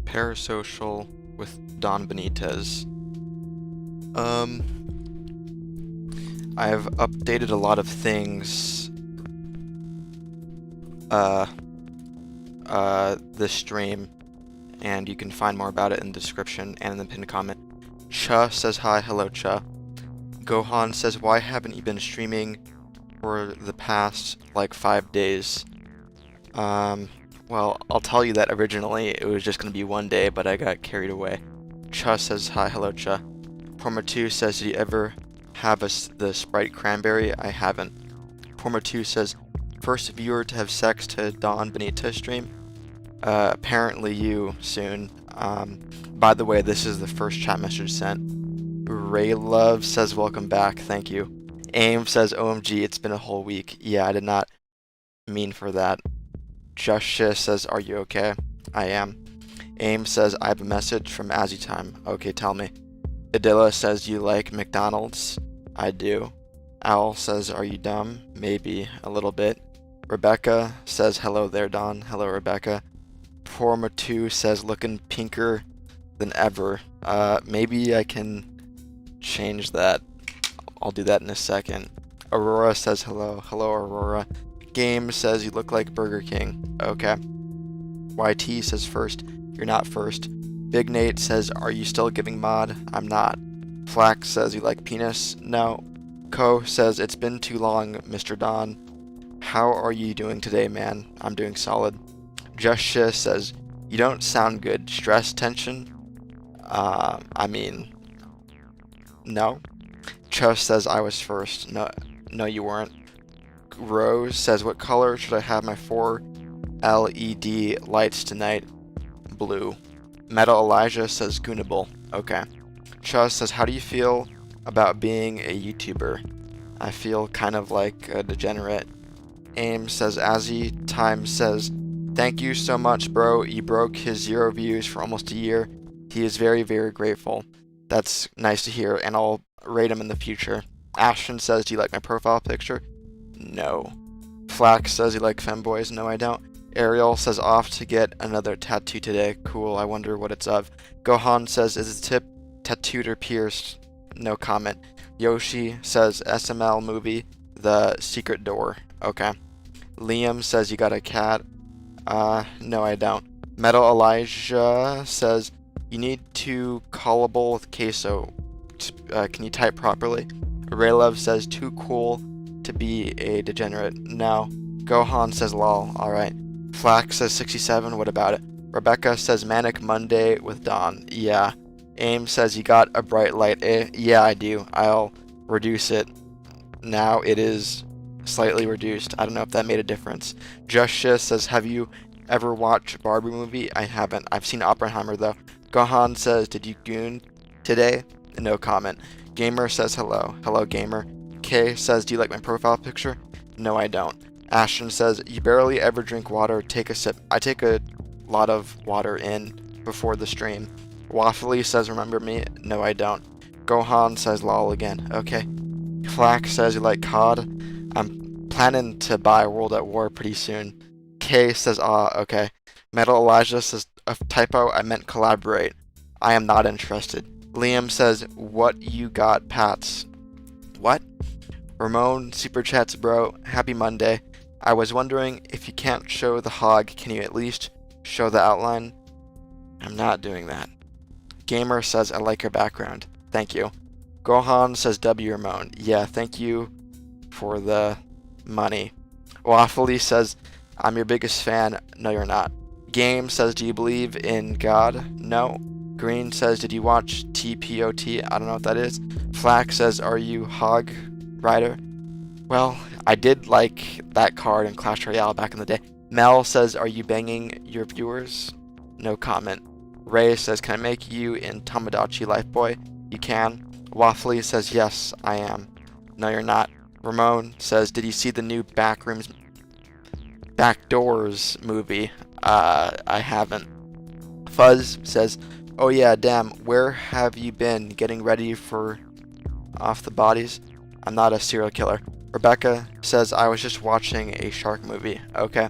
Parasocial with Don Benitez. I've updated a lot of things this stream, and you can find more about it in the description and in the pinned comment. Cha says hi, hello Cha. Gohan says, why haven't you been streaming for the past like 5 days? Well, I'll tell you that originally it was just gonna be 1 day, but I got carried away. Cha says hi, hello Cha. Porma2 says, did you ever have the Sprite Cranberry? I haven't. Porma2 says, first viewer to have sex to Don Benitez stream? Apparently you, soon. By the way, this is the first chat message sent. Ray Love says, welcome back, thank you. Aim says, OMG, it's been a whole week. Yeah, I did not mean for that. Justice says, are you okay? I am. Aim says, I have a message from Azzy Time. Okay, tell me. Idilla says, you like McDonald's? I do. Owl says, are you dumb? Maybe, a little bit. Rebecca says, hello there, Don. Hello, Rebecca. Forma2 says, looking pinker than ever. Maybe I can change that. I'll do that in a second. Aurora says, hello. Hello, Aurora. Game says, you look like Burger King. Okay. YT says, first. You're not first. Big Nate says, are you still giving mod? I'm not. Flax says, you like penis? No. Ko says, it's been too long, Mr. Don. How are you doing today, man? I'm doing solid. Justia says, you don't sound good. Stress, tension? I mean, no. Chus says, I was first. No, you weren't. Rose says, what color should I have my 4 LED lights tonight? Blue. Metal Elijah says, Goonable. Okay. Chus says, how do you feel about being a YouTuber? I feel kind of like a degenerate. Aim says, Azzy Time says, thank you so much, bro. You broke his 0 views for almost a year. He is very, very grateful. That's nice to hear, and I'll rate him in the future. Ashton says, do you like my profile picture? No. Flax says, you like femboys? No, I don't. Ariel says, off to get another tattoo today. Cool, I wonder what it's of. Gohan says, is the tip tattooed or pierced? No comment. Yoshi says, SML movie, The Secret Door. Okay. Liam says, you got a cat? No, I don't. Metal Elijah says, you need to callable with queso. Can you type properly? Raylove says, too cool to be a degenerate. No. Gohan says, lol. Alright. Flax says, 67. What about it? Rebecca says, Manic Monday with Don. Yeah. Aim says, you got a bright light. Yeah, I do. I'll reduce it. Now it is slightly reduced. I don't know if that made a difference. Justia says, have you ever watched Barbie movie? I haven't. I've seen Oppenheimer though. Gohan says, did you goon today? No comment. Gamer says, hello. Hello, gamer. K says, do you like my profile picture? No, I don't. Ashton says, you barely ever drink water. Take a sip. I take a lot of water in before the stream. Waffly says, remember me? No, I don't. Gohan says, lol again. Okay. Flax says, you like COD? I'm planning to buy World at War pretty soon. K says, okay. Metal Elijah says, a typo, I meant collaborate. I am not interested. Liam says, what you got, Pats? What? Ramon super chats, bro. Happy Monday. I was wondering, if you can't show the hog, can you at least show the outline? I'm not doing that. Gamer says, I like your background. Thank you. Gohan says, W Ramon. Yeah, thank you for the money. Waffly says, I'm your biggest fan. No, you're not. Game says, do you believe in God? No. Green says, did you watch TPOT? I don't know what that is. Flax says, are you Hog Rider? Well, I did like that card in Clash Royale back in the day. Mel says, are you banging your viewers? No comment. Ray says, can I make you in Tamagotchi Lifeboy? You can. Waffly says, yes, I am. No, you're not. Ramon says, did you see the new Backdoors movie? I haven't. Fuzz says, oh yeah, damn, where have you been getting ready for Off the Bodies? I'm not a serial killer. Rebecca says, I was just watching a shark movie. Okay.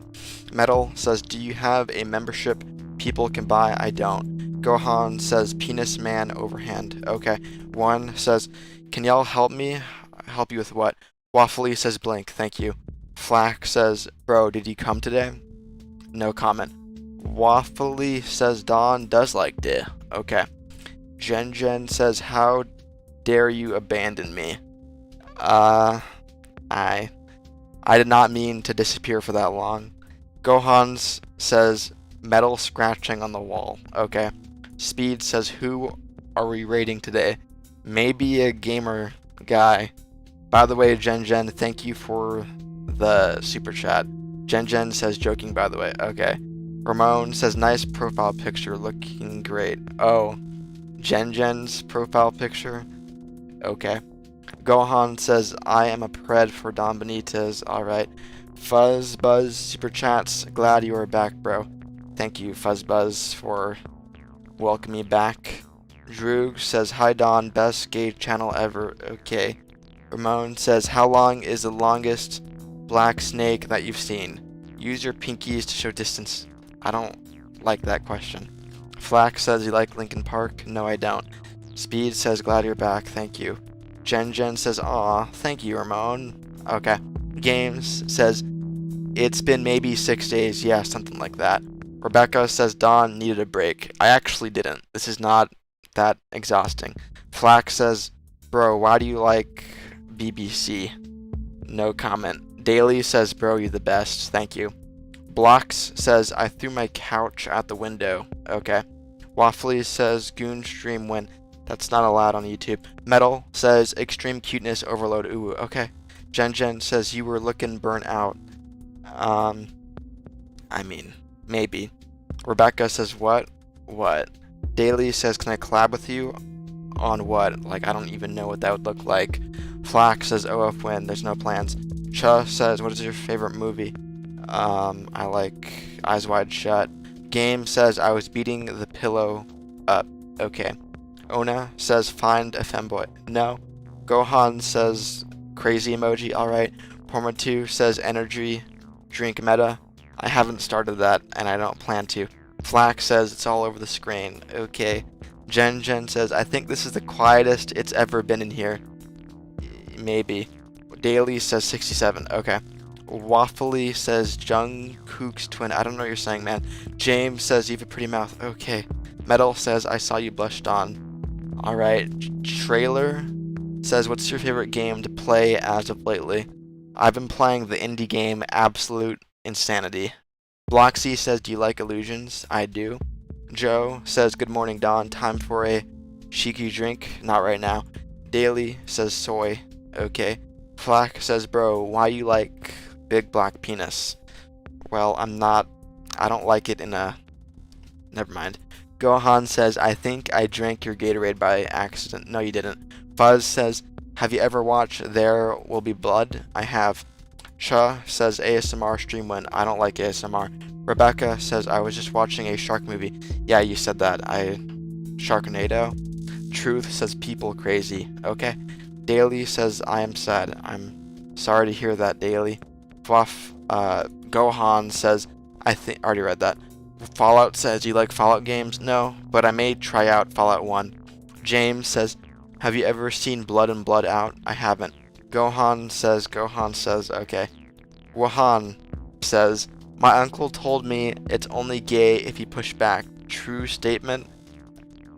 Metal says, do you have a membership people can buy, I don't. Gohan says penis man overhand. Okay. One says, can y'all help me? Help you with what? Waffly says blink, thank you. Flack says, bro, did you come today? No comment. Waffly says Dawn does like de. Okay. Jen says, how dare you abandon me? I did not mean to disappear for that long. Gohan says, metal scratching on the wall. Okay. Speed says, who are we raiding today? Maybe a gamer guy. By the way, Jen, thank you for the super chat. Jen says, joking by the way. Okay. Ramon says, nice profile picture, looking great. Oh, Jen's profile picture? Okay. Gohan says, I am a pred for Don Benitez. Alright. Fuzzbuzz super chats, glad you are back, bro. Thank you, Fuzzbuzz, for welcoming me back. Droog says, hi Don, best gay channel ever. Okay. Ramon says, how long is the longest black snake that you've seen? Use your pinkies to show distance. I don't like that question. Flack says, you like Linkin Park? No, I don't. Speed says, glad you're back. Thank you. Jen says, aw, thank you, Ramon. Okay. Games says, it's been maybe 6 days. Yeah, something like that. Rebecca says, Dawn needed a break. I actually didn't. This is not that exhausting. Flack says, bro, why do you like BBC? No comment. Daily says, bro, you're the best. Thank you. Blocks says, I threw my couch out the window. Okay. Waffly says, goon stream when. That's not allowed on YouTube. Metal says, extreme cuteness overload. Ooh, okay. Jen says, you were looking burnt out. I mean, maybe. Rebecca says, what? What? Daily says, can I collab with you? On what? Like, I don't even know what that would look like. Flack says, OF win, there's no plans. Cha says, what is your favorite movie? I like Eyes Wide Shut. Game says, I was beating the pillow up. Okay. Ona says, find a femboy. No. Gohan says, crazy emoji. Alright. Porma2 says, energy drink meta. I haven't started that, and I don't plan to. Flack says, it's all over the screen. Okay. Jen says, I think this is the quietest it's ever been in here. Maybe. Daily says 67. Okay. Waffly says Jungkook's twin. I don't know what you're saying, man. James says you have a pretty mouth. Okay. Metal says I saw you blushed on. Alright. Trailer says what's your favorite game to play as of lately? I've been playing the indie game Absolute Insanity. Bloxy says do you like illusions? I do. Joe says good morning Don. Time for a cheeky drink? Not right now. Daily says soy. Okay. Flack says bro why you like big black penis? Well, I don't like it in a... Never mind. Gohan says, I think I drank your Gatorade by accident. No, you didn't. Fuzz says, have you ever watched There Will Be Blood? I have. Cha says, ASMR stream when. I don't like ASMR. Rebecca says, I was just watching a shark movie. Yeah, you said that. Sharknado. Truth says, people crazy. Okay. Daily says, I am sad. I'm sorry to hear that, Daily. Fluff, Gohan says, I already read that. Fallout says, you like Fallout games? No, but I may try out Fallout 1. James says, have you ever seen Blood and Blood Out? I haven't. Gohan says, okay. Wahan says, my uncle told me it's only gay if you push back. True statement?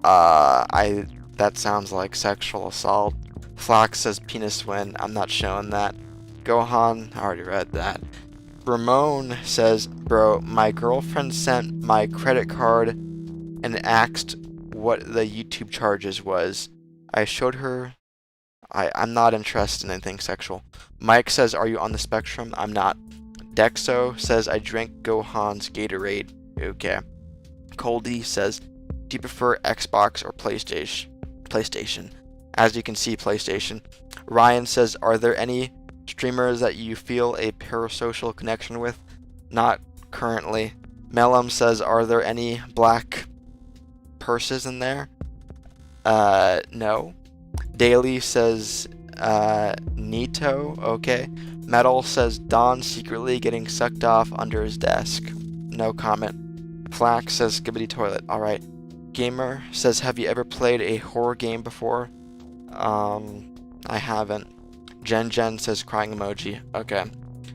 That sounds like sexual assault. Flax says penis win. I'm not showing that. Gohan, I already read that. Ramon says, bro, my girlfriend sent my credit card and asked what the YouTube charges was. I showed her. I'm not interested in anything sexual. Mike says, are you on the spectrum? I'm not. Dexo says, I drank Gohan's Gatorade. Okay. Coldy says, do you prefer Xbox or PlayStation? As you can see, PlayStation. Ryan says, are there any streamers that you feel a parasocial connection with? Not currently. Melum says, are there any black purses in there? No. Daily says, Nito, okay. Metal says, Don secretly getting sucked off under his desk. No comment. Flax says skibbity toilet. Alright. Gamer says, have you ever played a horror game before? I haven't. Jen says crying emoji. Okay.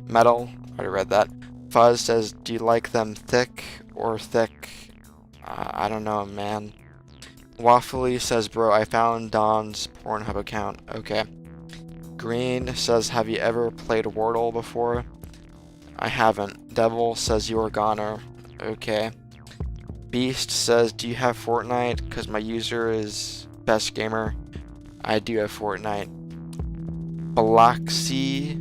Metal, already read that. Fuzz says, do you like them thick or thick? I don't know, man. Waffly says, bro, I found Don's Pornhub account. Okay. Green says, have you ever played Wordle before? I haven't. Devil says, you're a goner. Okay. Beast says, do you have Fortnite? Because my user is best gamer. I do have Fortnite. Bloxy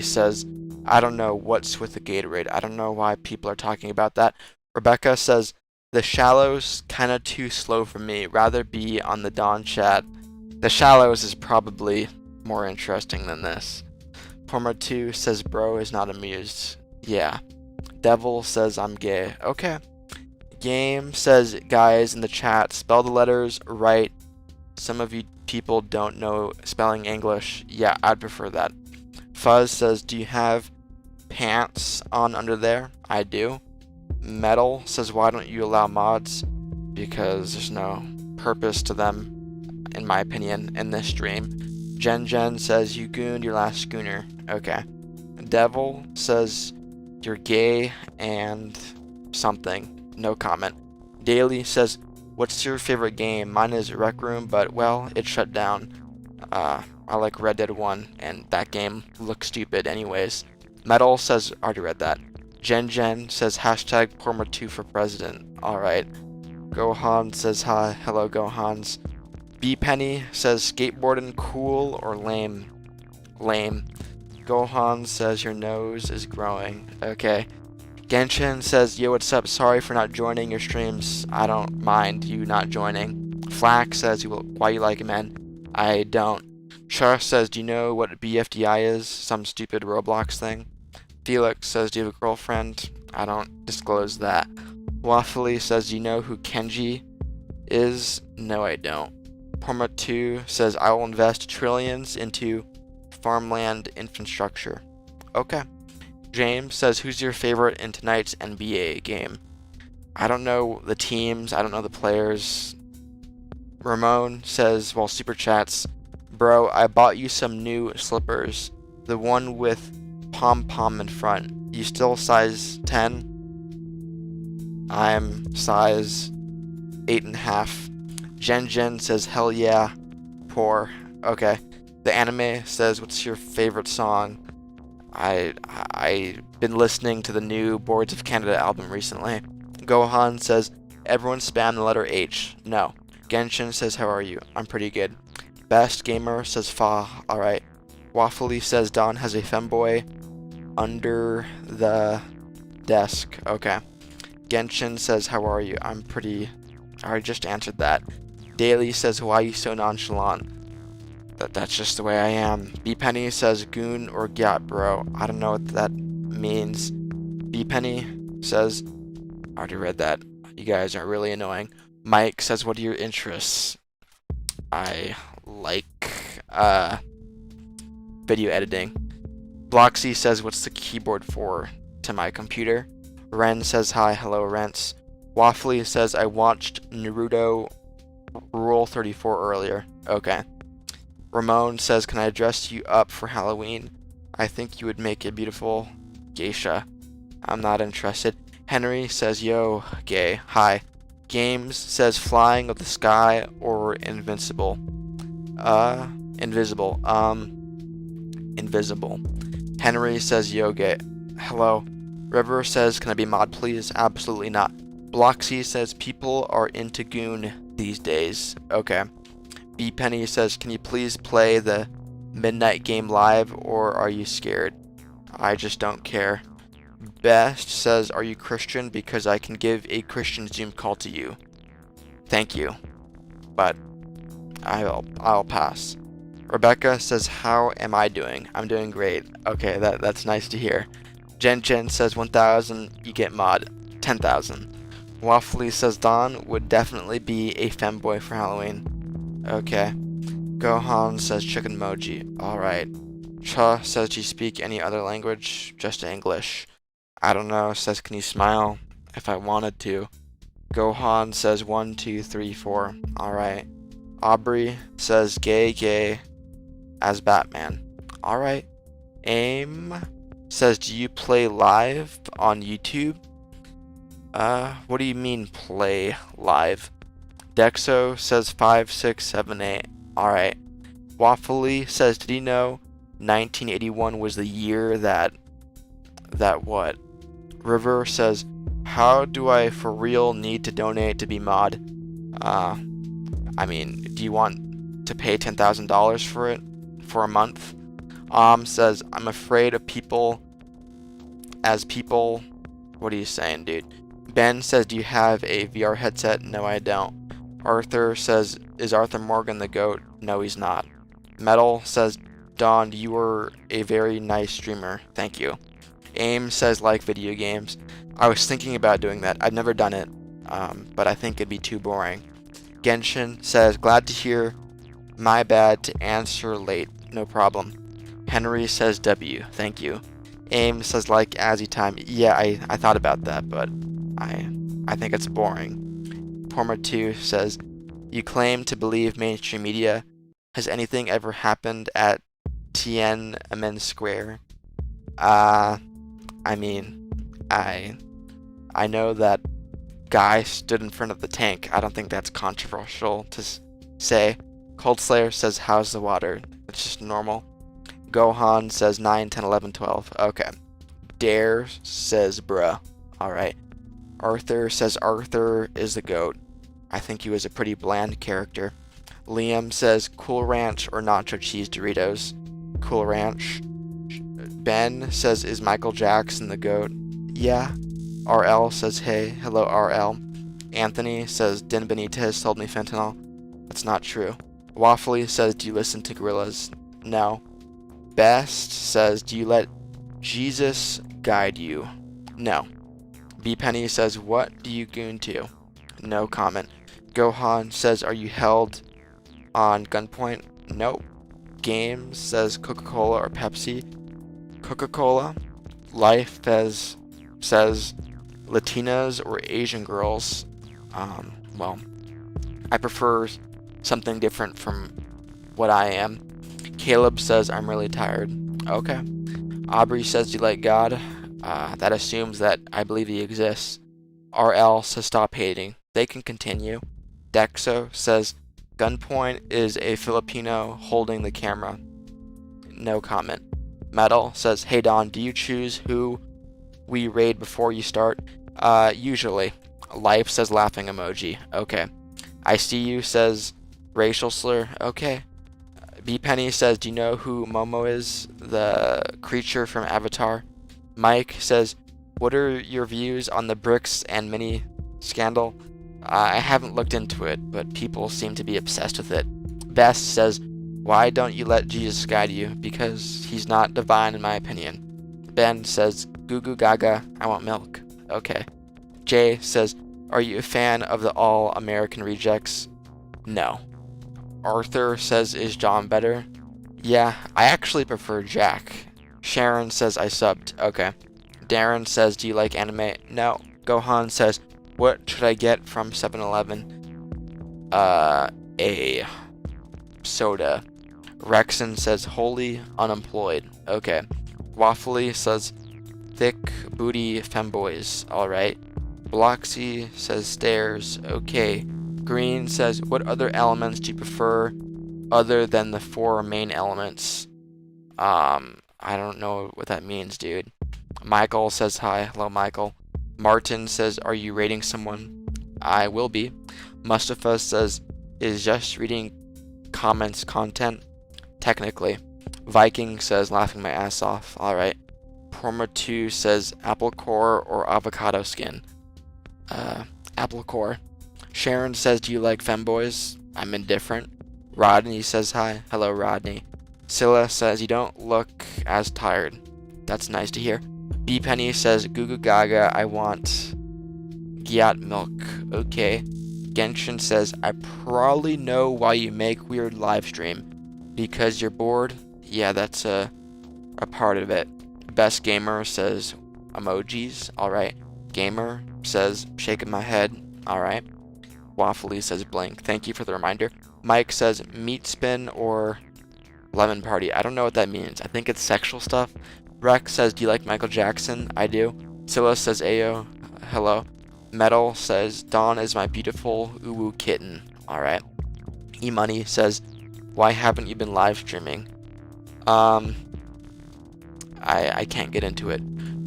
says, I don't know what's with the Gatorade. I don't know why people are talking about that. Rebecca says, the Shallows kinda too slow for me. Rather be on the Dawn chat. The Shallows is probably more interesting than this. Forma2 says, bro is not amused. Yeah. Devil says, I'm gay. Okay. Game says, guys in the chat, spell the letters right. Some of you people don't know spelling English. Yeah, I'd prefer that. Fuzz says, do you have pants on under there? I do. Metal says, why don't you allow mods? Because there's no purpose to them, in my opinion, in this stream. Jen says, you gooned your last schooner. Okay. Devil says, you're gay and something. No comment. Daily says, what's your favorite game? Mine is Rec Room, but, well, it shut down. I like Red Dead 1, and that game looks stupid anyways. Metal says, already read that. Jen says, hashtag Porma2 for president. Alright. Gohan says, hi. Hello, Gohans. B Penny says, skateboarding cool or lame? Lame. Gohan says, your nose is growing. Okay. Genshin says, yo, what's up? Sorry for not joining your streams. I don't mind you not joining. Flax says, why you like it, man? I don't. Char says, do you know what BFDI is? Some stupid Roblox thing. Felix says, do you have a girlfriend? I don't disclose that. Waffly says, do you know who Kenji is? No, I don't. Porma2 says, I will invest trillions into farmland infrastructure. Okay. James says, who's your favorite in tonight's NBA game? I don't know the teams. I don't know the players. Ramon says, well, super chats, bro, I bought you some new slippers. The one with pom-pom in front. You still size 10? I'm size 8.5. Jen says, hell yeah. Poor. Okay. The anime says, what's your favorite song? I've been listening to the new Boards of Canada album recently. Gohan says, everyone spam the letter H. No. Genshin says, how are you? I'm pretty good. Best Gamer says, fa. Alright. Waffly says, Don has a femboy under the desk. Okay. Genshin says, how are you? I'm pretty... I already just answered that. Daily says, why are you so nonchalant? That's just the way I am. B Penny says, goon or gat, bro. I don't know what that means. B Penny says, I already read that. You guys are really annoying. Mike says, what are your interests? I like video editing. Bloxy says, what's the keyboard for? To my computer. Ren says, hi. Hello, Rents. Waffly says, I watched Naruto Rule 34 earlier. Okay. Ramon says, can I dress you up for Halloween? I think you would make a beautiful geisha. I'm not interested. Henry says, yo, gay. Hi. Games says, flying of the sky or invincible? Invisible. Invisible. Henry says, yo, gay. Hello. River says, can I be mod, please? Absolutely not. Bloxy says, people are into goon these days. Okay. B Penny says, can you please play the midnight game live, or are you scared? I just don't care. Best says, are you Christian? Because I can give a Christian Zoom call to you. Thank you. But I'll pass. Rebecca says, how am I doing? I'm doing great. Okay, that's nice to hear. Jen says, 1,000, you get mod. 10,000. Waffly says, Don would definitely be a femboy for Halloween. Okay. Gohan says, chicken emoji. Alright. Cha says, do you speak any other language? Just English. I don't know. Says, can you smile? if I wanted to. Gohan says 1, 2, 3, 4. Alright. Aubrey says gay as Batman. Alright. Aim says, do you play live on YouTube? What do you mean play live? Dexo says 5, 6, 7, 8. Alright. Waffly says, did you know 1981 was the year that what? River says, how do I for real need to donate to be mod? I mean, do you want to pay $10,000 for it for a month? Says, I'm afraid of people as people. What are you saying, dude? Ben says, do you have a VR headset? No, I don't. Arthur says, is Arthur Morgan the GOAT? No, he's not. Metal says, Don, you were a very nice streamer. Thank you. Aim says, like video games. I was thinking about doing that. I've never done it, but I think it'd be too boring. Genshin says, glad to hear. My bad to answer late. No problem. Henry says, W. Thank you. Aim says, like Azzy time. Yeah, I thought about that, but I think it's boring. Porma2 says, you claim to believe mainstream media. Has anything ever happened at Tiananmen Square? I mean, I know that guy stood in front of the tank. I don't think that's controversial to say. Cold Slayer says, how's the water? It's just normal. Gohan says 9, 10, 11, 12. Okay. Dare says, bruh. Alright. Arthur says Arthur is the GOAT. I think he was a pretty bland character. Liam says, Cool Ranch or Nacho Cheese Doritos? Cool Ranch. Ben says, is Michael Jackson the GOAT? Yeah. RL says, hey. Hello, RL. Anthony says, Din Benitez told me fentanyl. That's not true. Waffly says, do you listen to Gorillaz? No. Best says, do you let Jesus guide you? No. B Penny says, what do you goon to? No comment. Gohan says, are you held on gunpoint? Nope. Games says Coca-Cola or Pepsi? Coca-Cola. Life says Latinas or Asian girls. Well, I prefer something different from what I am. Caleb says, I'm really tired. Okay. Aubrey says, do you like God? That assumes that I believe he exists. RL says, stop hating. They can continue. Dexo says, gunpoint is a Filipino holding the camera. No comment. Metal says, hey Don, do you choose who we raid before you start? Usually. Life says laughing emoji. Okay. I see you says racial slur. Okay. B Penny says, do you know who Momo is? The creature from Avatar. Mike says, what are your views on the bricks and mini scandal? I haven't looked into it, but people seem to be obsessed with it. Best says, why don't you let Jesus guide you? Because he's not divine in my opinion. Ben says, goo goo gaga, I want milk. Okay. Jay says, are you a fan of the All-American Rejects? No. Arthur says, is John better? Yeah, I actually prefer Jack. Sharon says, I subbed. Okay. Darren says, do you like anime? No. Gohan says, what should I get from 7-Eleven? A soda. Rexon says, holy unemployed. Okay. Waffly says, thick booty femboys. Alright. Bloxy says, stairs. Okay. Green says, what other elements do you prefer other than the 4 main elements? I don't know what that means, dude. Michael says, hi. Hello, Michael. Martin says, are you rating someone? I will be. Mustafa says, is just reading comments content? Technically. Viking says, laughing my ass off. Alright. Porma2 says, apple core or avocado skin? Apple core. Sharon says, do you like femboys? I'm indifferent. Rodney says, hi. Hello, Rodney. Scylla says, you don't look as tired. That's nice to hear. B Penny says, goo goo gaga, I want gyat milk. Okay. Genshin says, I probably know why you make weird live stream. Because you're bored? Yeah, that's a part of it. Best Gamer says, emojis. Alright. Gamer says shaking my head. Alright. Waffly says blank. Thank you for the reminder. Mike says meat spin or lemon party. I don't know what that means. I think it's sexual stuff. Rex says, do you like Michael Jackson? I do. Scylla says Ayo. Hello. Metal says, Dawn is my beautiful uwu kitten. Alright. E-Money says, why haven't you been live streaming? I can't get into it.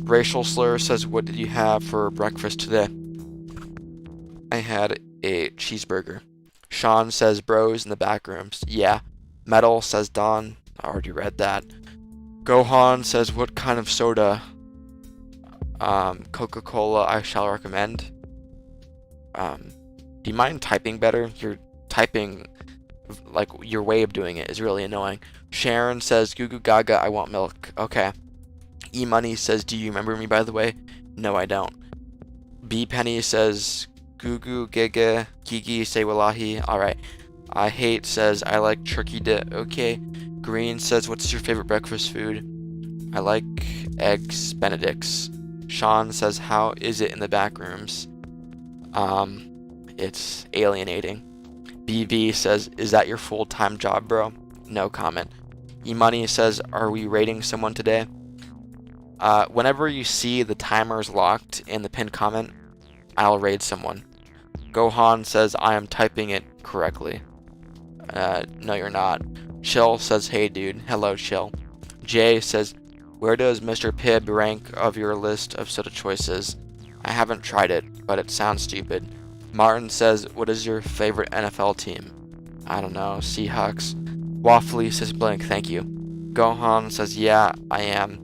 Racial Slur says, what did you have for breakfast today? I had a cheeseburger. Sean says, bros in the back rooms. Yeah. Metal says, Dawn. I already read that. Gohan says, what kind of soda? Coca-Cola I shall recommend. Do you mind typing better? You're typing, like, your way of doing it is really annoying. Sharon says, goo goo gaga, I want milk. Okay. E-Money says, do you remember me, by the way? No, I don't. B-Penny says, goo goo giga, gigi, say wallahi. Alright. I hate says, I like turkey dip. Okay. Green says, what's your favorite breakfast food? I like eggs benedicts. Sean says, how is it in the back rooms? It's alienating. BV says, is that your full-time job, bro? No comment. E-Money says, are we rating someone today? Whenever you see the timers locked in the pinned comment, I'll raid someone. Gohan says, I am typing it correctly. No, you're not. Chill says, hey, dude. Hello, Chill. Jay says, where does Mr. Pibb rank of your list of soda choices? I haven't tried it, but it sounds stupid. Martin says, what is your favorite NFL team? I don't know. Seahawks. Waffly says, blank, thank you. Gohan says, yeah, I am.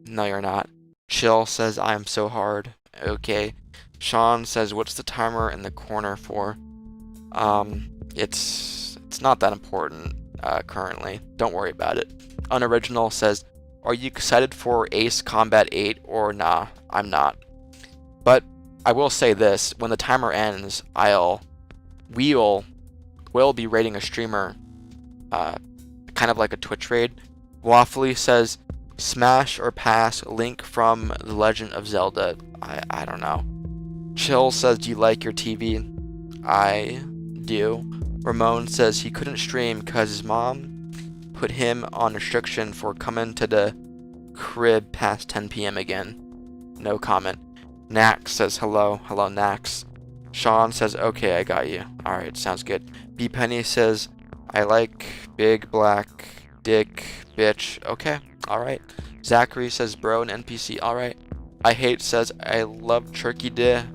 No, you're not. Chill says, I am so hard. Okay. Sean says, what's the timer in the corner for? It's not that important, currently. Don't worry about it. Unoriginal says, are you excited for Ace Combat 8 or nah? I'm not. But I will say this, when the timer ends, we'll be rating a streamer, kind of like a Twitch raid. Waffly says, smash or pass Link from The Legend of Zelda. I don't know. Chill says, do you like your TV? I do. Ramon says he couldn't stream because his mom put him on restriction for coming to the crib past 10 p.m. again. No comment. Nax says hello. Hello, Nax. Sean says, okay, I got you. Alright, sounds good. B Penny says, I like big black dick bitch. Okay, alright. Zachary says, bro, an NPC. Alright. I hate says, I love turkey de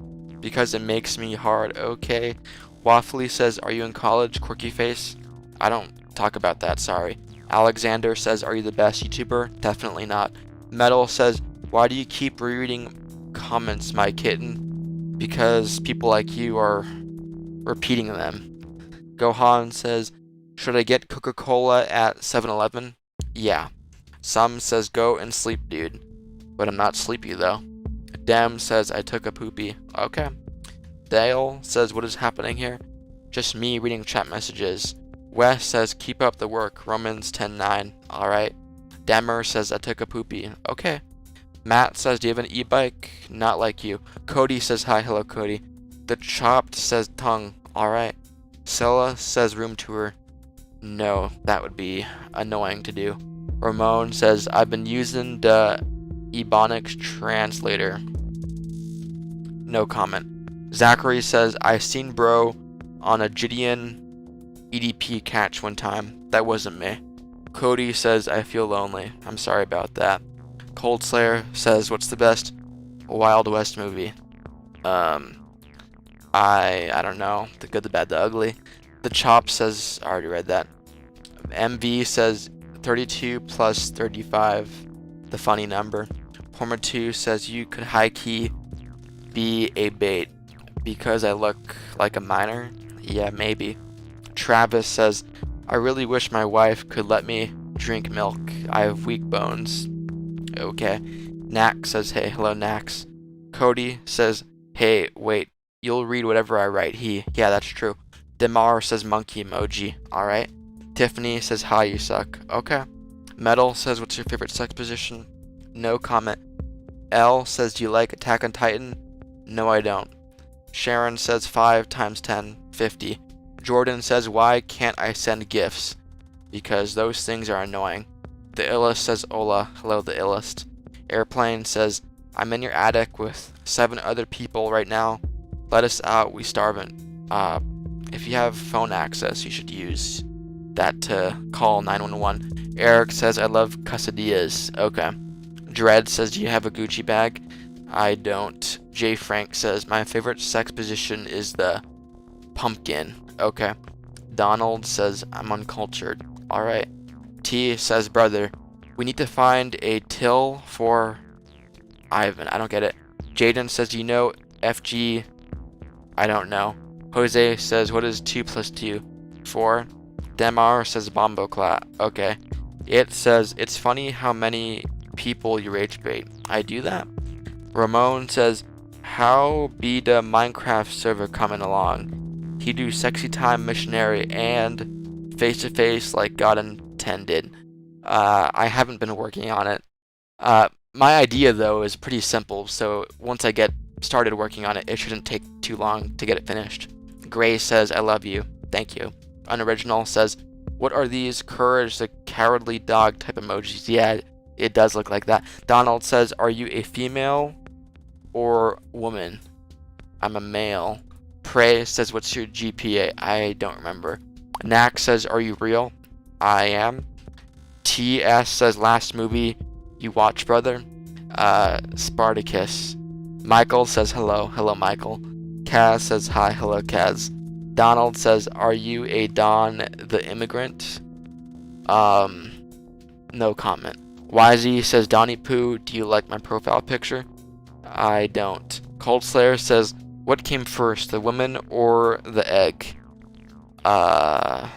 because it makes me hard. Okay. Waffly says, are you in college, quirky face? I don't talk about that, sorry. Alexander says, are you the best YouTuber? Definitely not. Metal says, why do you keep rereading comments, my kitten? Because people like you are repeating them. Gohan says, should I get Coca-Cola at 7-Eleven? Yeah. Some says, go and sleep, dude. But I'm not sleepy, though. Dem says, I took a poopy. Okay. Dale says, what is happening here? Just me reading chat messages. Wes says, keep up the work. Romans 10:9. Alright. Demmer says, I took a poopy. Okay. Matt says, do you have an e-bike? Not like you. Cody says, hi. Hello, Cody. The Chopped says, tongue. Alright. Scylla says, room tour. No, that would be annoying to do. Ramon says, I've been using the Ebonics translator. No comment. Zachary says, I seen bro on a Gideon EDP catch one time. That wasn't me. Cody says, I feel lonely. I'm sorry about that. Cold Slayer says, what's the best Wild West movie? I don't know. The Good, the Bad, the Ugly. The Chop says, I already read that. MV says, 32 plus 35, the funny number. Porma 2 says, you could high-key be a bait because I look like a minor. Yeah, maybe. Travis says, I really wish my wife could let me drink milk. I have weak bones. Okay. Nax says, hey. Hello, Nax. Cody says, hey, wait. You'll read whatever I write. Yeah, that's true. Demar says, monkey emoji. Alright. Tiffany says, hi, you suck. Okay. Metal says, what's your favorite sex position? No comment. L says, do you like Attack on Titan? No, I don't. Sharon says 5 times 10, 50. Jordan says, why can't I send gifts? Because those things are annoying. The Illest says, hola, hello the Illest. Airplane says, I'm in your attic with 7 other people right now. Let us out, we starving. If you have phone access, you should use that to call 911. Eric says, I love quesadillas. Okay. Dread says, do you have a Gucci bag? I don't. J. Frank says, my favorite sex position is the pumpkin. Okay. Donald says, I'm uncultured. Alright. T says, brother, we need to find a till for Ivan. I don't get it. Jaden says, do you know FG? I don't know. Jose says, what is 2 plus 2? 4. Demar says, bombo clat. Okay. It says, it's funny how many people you rage bait. I do that. Ramon says, how be the Minecraft server coming along? He do sexy time missionary and face to face like God intended. I haven't been working on it. My idea though is pretty simple, so once I get started working on it, it shouldn't take too long to get it finished. Gray says, I love you. Thank you. Unoriginal says, what are these? Courage the cowardly dog type emojis. Yeah, it does look like that. Donald says, are you a female or woman? I'm a male. Prey says, what's your GPA? I don't remember. Knack says, are you real? I am. TS says, last movie you watch, brother? Spartacus. Michael says, hello. Hello, Michael. Kaz says, hi. Hello, Kaz. Donald says, are you a Don the immigrant? No comment. YZ says, Donnie Poo, do you like my profile picture? I don't. Cold Slayer says, what came first, the woman or the egg? I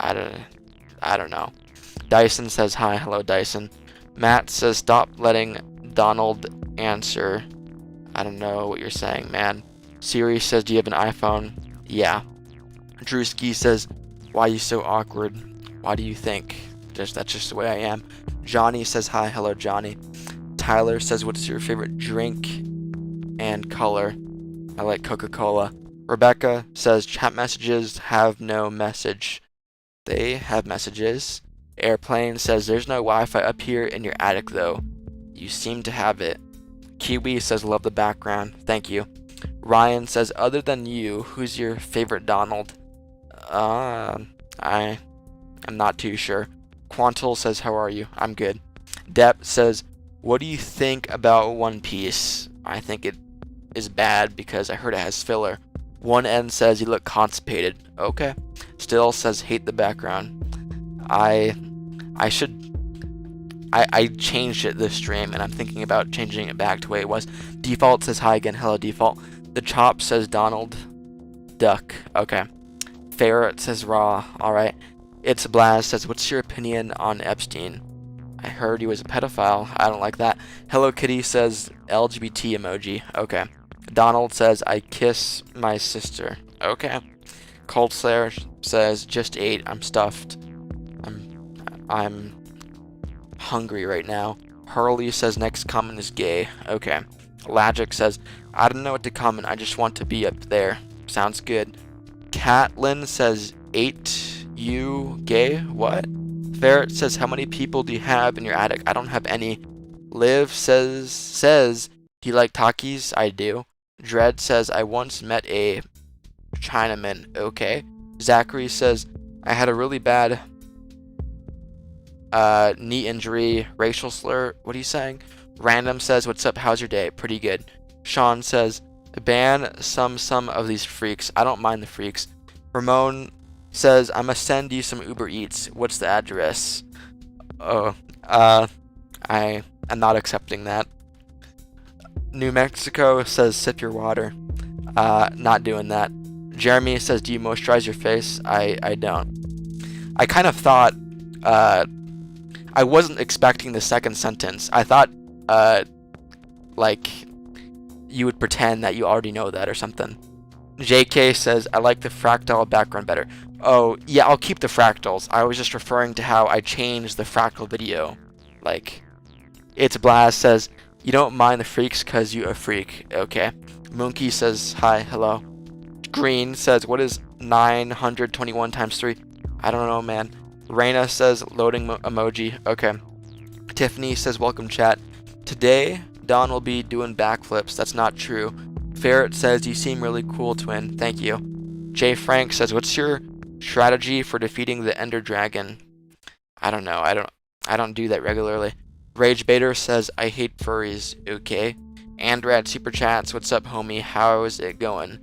don't know. Dyson says, hi. Hello, Dyson. Matt says, stop letting Donald answer. I don't know what you're saying, man. Siri says, do you have an iPhone? Yeah. Drewski says, why are you so awkward? Why do you think? That's just the way I am. Johnny says, hi. Hello, Johnny. Tyler says, what's your favorite drink and color? I like Coca-Cola. Rebecca says, chat messages have no message. They have messages. Airplane says, there's no Wi-Fi up here in your attic though. You seem to have it. Kiwi says, love the background. Thank you. Ryan says, other than you, who's your favorite Donald? I am not too sure. Quantal says, how are you? I'm good. Depp says, what do you think about One Piece? I think it is bad because I heard it has filler. One N says, you look constipated. Okay. Still says, hate the background. I changed it this stream and I'm thinking about changing it back to the way it was. Default says, hi again. Hello, Default. The Chop says, Donald Duck. Okay. Ferret says, raw. Alright. It's Blaz says, what's your opinion on Epstein? I heard he was a pedophile. I don't like that. Hello Kitty says, LGBT emoji. Okay. Donald says, I kiss my sister. Okay. Cold Slayer says, just ate. I'm stuffed. I'm hungry right now. Hurley says, next comment is gay. Okay. Lagic says, I don't know what to comment. I just want to be up there. Sounds good. Catlin says, 8 you gay? What? Ferret says, how many people do you have in your attic? I don't have any. Liv says, do you like Takis? I do. Dread says, I once met a Chinaman. Okay. Zachary says, I had a really bad knee injury, racial slur. What are you saying? Random says, what's up? How's your day? Pretty good. Sean says, ban some of these freaks. I don't mind the freaks. Ramon says, I'ma send you some Uber Eats. What's the address? Oh, I am not accepting that. New Mexico says, sip your water. Not doing that. Jeremy says, do you moisturize your face? I don't. I kind of thought, I wasn't expecting the second sentence. I thought, like, you would pretend that you already know that or something. JK says, I like the fractal background better. Oh, yeah, I'll keep the fractals. I was just referring to how I changed the fractal video. Like, It's Blast says, You don't mind the freaks cause you a freak. Okay. Monkey says hi, hello. Green says, what is 921 times 3? I don't know, man. Raina says, loading emoji. Okay. Tiffany says, welcome chat. Today, Don will be doing backflips. That's not true. Ferret says, you seem really cool, twin. Thank you. Jay Frank says, what's your strategy for defeating the Ender Dragon? I don't know. I don't do that regularly. Rage Bader says, I hate furries. Okay. Andrad Super Chats, what's up, homie? How is it going?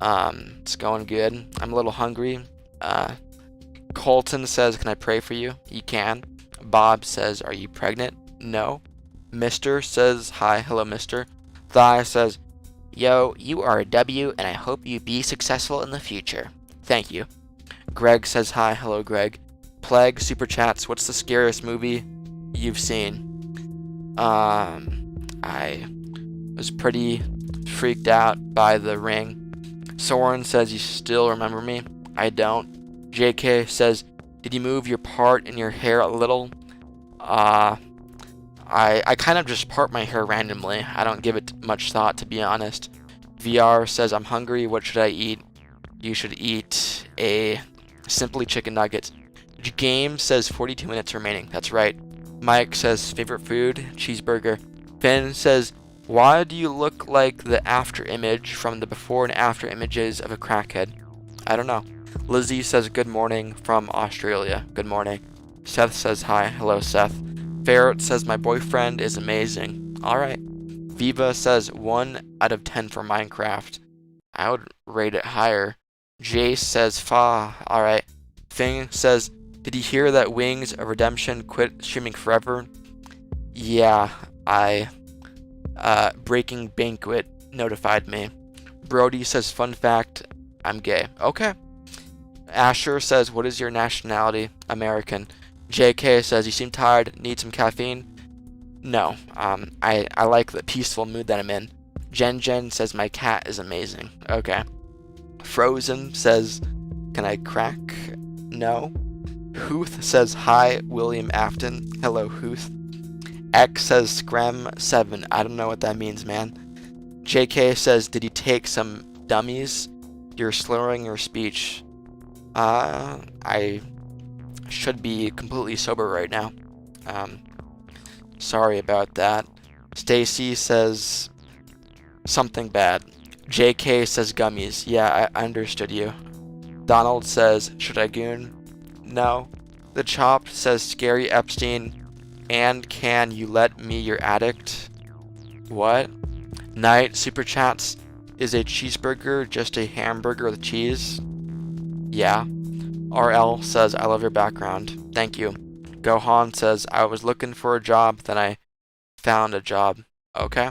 It's going good. I'm a little hungry. Colton says, can I pray for you? You can. Bob says, are you pregnant? No. Mister says, hi, hello, mister. Thigh says, yo, you are a W, and I hope you be successful in the future. Thank you. Greg says, hi, hello, Greg. Plague Super Chats, what's the scariest movie you've seen? I was pretty freaked out by The Ring. Soren says, you still remember me? I don't. JK says, did you move your part in your hair a little? I kind of just part my hair randomly. I don't give it much thought, to be honest. VR says, I'm hungry. What should I eat? You should eat a Simply Chicken Nugget. Game says 42 minutes remaining. That's right. Mike says, favorite food? Cheeseburger. Finn says, why do you look like the after image from the before and after images of a crackhead? I don't know. Lizzie says, good morning from Australia. Good morning. Seth says, hi. Hello, Seth. Ferret says, my boyfriend is amazing. Alright. Viva says, 1 out of 10 for Minecraft. I would rate it higher. Jace says, fa. Alright. Fing says, did you hear that Wings of Redemption quit streaming forever? Yeah, Breaking Banquet notified me. Brody says, fun fact, I'm gay. Okay. Asher says, what is your nationality? American. JK says, you seem tired, need some caffeine? No, I like the peaceful mood that I'm in. Jen says, my cat is amazing. Okay. Frozen says, can I crack? No. Huth says, hi, William Afton. Hello, Huth. X says, Screm 7. I don't know what that means, man. JK says, did you take some dummies? You're slurring your speech. I should be completely sober right now. Sorry about that. Stacy says something bad. JK says gummies. Yeah, I understood you. Donald says, should I goon? No. The Chopped says, scary Epstein. And can you let me your addict? What? Knight Super Chats, is a cheeseburger just a hamburger with cheese? Yeah. RL says, I love your background. Thank you. Gohan says, I was looking for a job, then I found a job. Okay.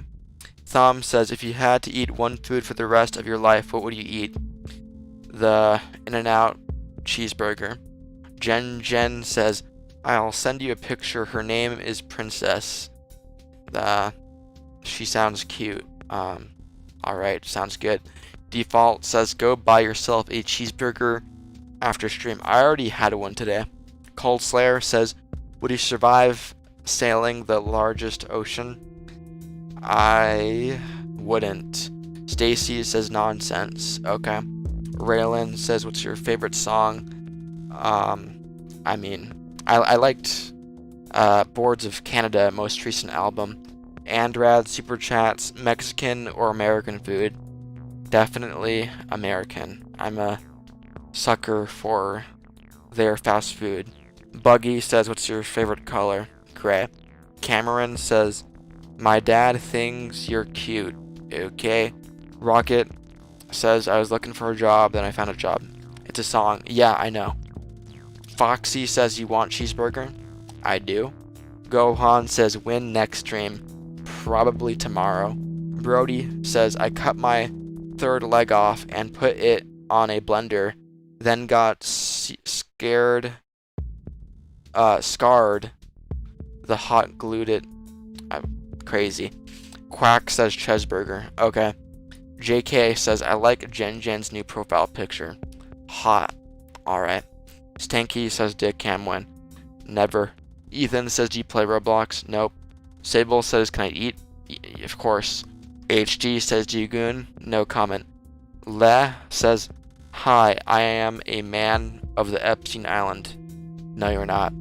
Thumb says, if you had to eat one food for the rest of your life, what would you eat? The In-N-Out cheeseburger. Jen says, I'll send you a picture. Her name is Princess. She sounds cute. Alright, sounds good. Default says, go buy yourself a cheeseburger after stream. I already had one today. Cold Slayer says, would you survive sailing the largest ocean? I wouldn't. Stacy says, nonsense. Okay. Raylan says, what's your favorite song? I liked Boards of Canada, most recent album. Andrad Super Chats, Mexican or American food? Definitely American. I'm a sucker for their fast food. Buggy says, what's your favorite color? Gray. Cameron says, my dad thinks you're cute. Okay. Rocket says, I was looking for a job, then I found a job. It's a song. Yeah, I know. Foxy says, you want cheeseburger? I do. Gohan says, when next stream? Probably tomorrow. Brody says, I cut my third leg off and put it on a blender, then got scarred. The hot glued it. Crazy. Quack says cheeseburger. Okay. JK says, I like Jen's new profile picture. Hot. Alright. Stanky says, Dick Camwin. Never. Ethan says, do you play Roblox? Nope. Sable says, can I eat? Of course. HG says, do you goon? No comment. Le says, hi, I am a man of the Epstein Island. No, you're not.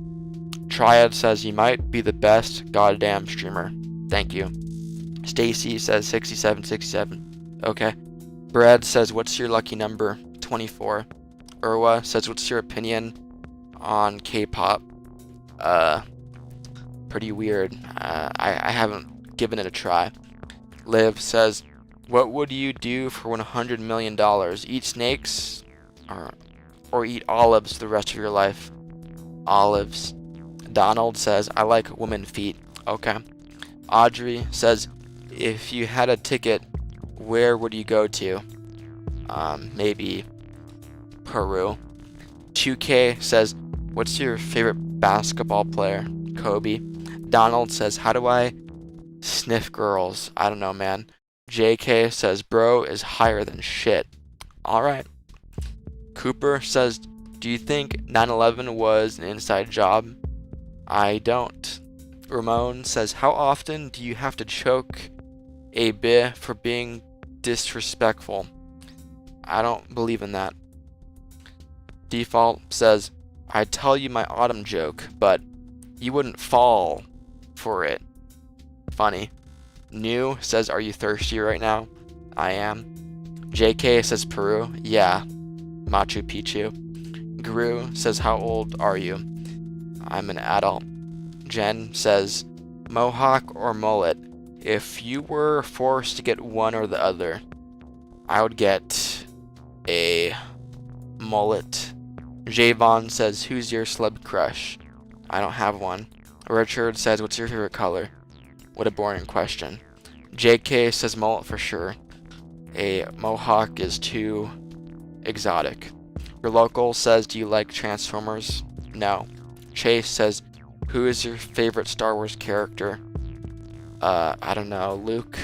Triad says, you might be the best goddamn streamer. Thank you. Stacy says 6767. Okay. Brad says, what's your lucky number? 24. Urwa says, what's your opinion on K-pop? Pretty weird. I haven't given it a try. Liv says, what would you do for $100 million? Eat snakes or eat olives the rest of your life? Olives. Donald says, I like woman feet. Okay. Audrey says, if you had a ticket, where would you go to? Maybe Peru. 2K says, what's your favorite basketball player? Kobe. Donald says, how do I sniff girls? I don't know, man. JK says, bro is higher than shit. Alright. Cooper says, do you think 9/11 was an inside job? I don't. Ramon says, how often do you have to choke a bit for being disrespectful? I don't believe in that. Default says, I'd tell you my autumn joke, but you wouldn't fall for it. Funny. New says, are you thirsty right now? I am. JK says, Peru. Yeah. Machu Picchu. Guru says, how old are you? I'm an adult. Jen says, mohawk or mullet? If you were forced to get one or the other, I would get a mullet. Javon says, who's your celeb crush? I don't have one. Richard says, what's your favorite color? What a boring question. JK says mullet for sure. A mohawk is too exotic. Your local says, do you like Transformers? No. Chase says, who is your favorite Star Wars character? I don't know, Luke.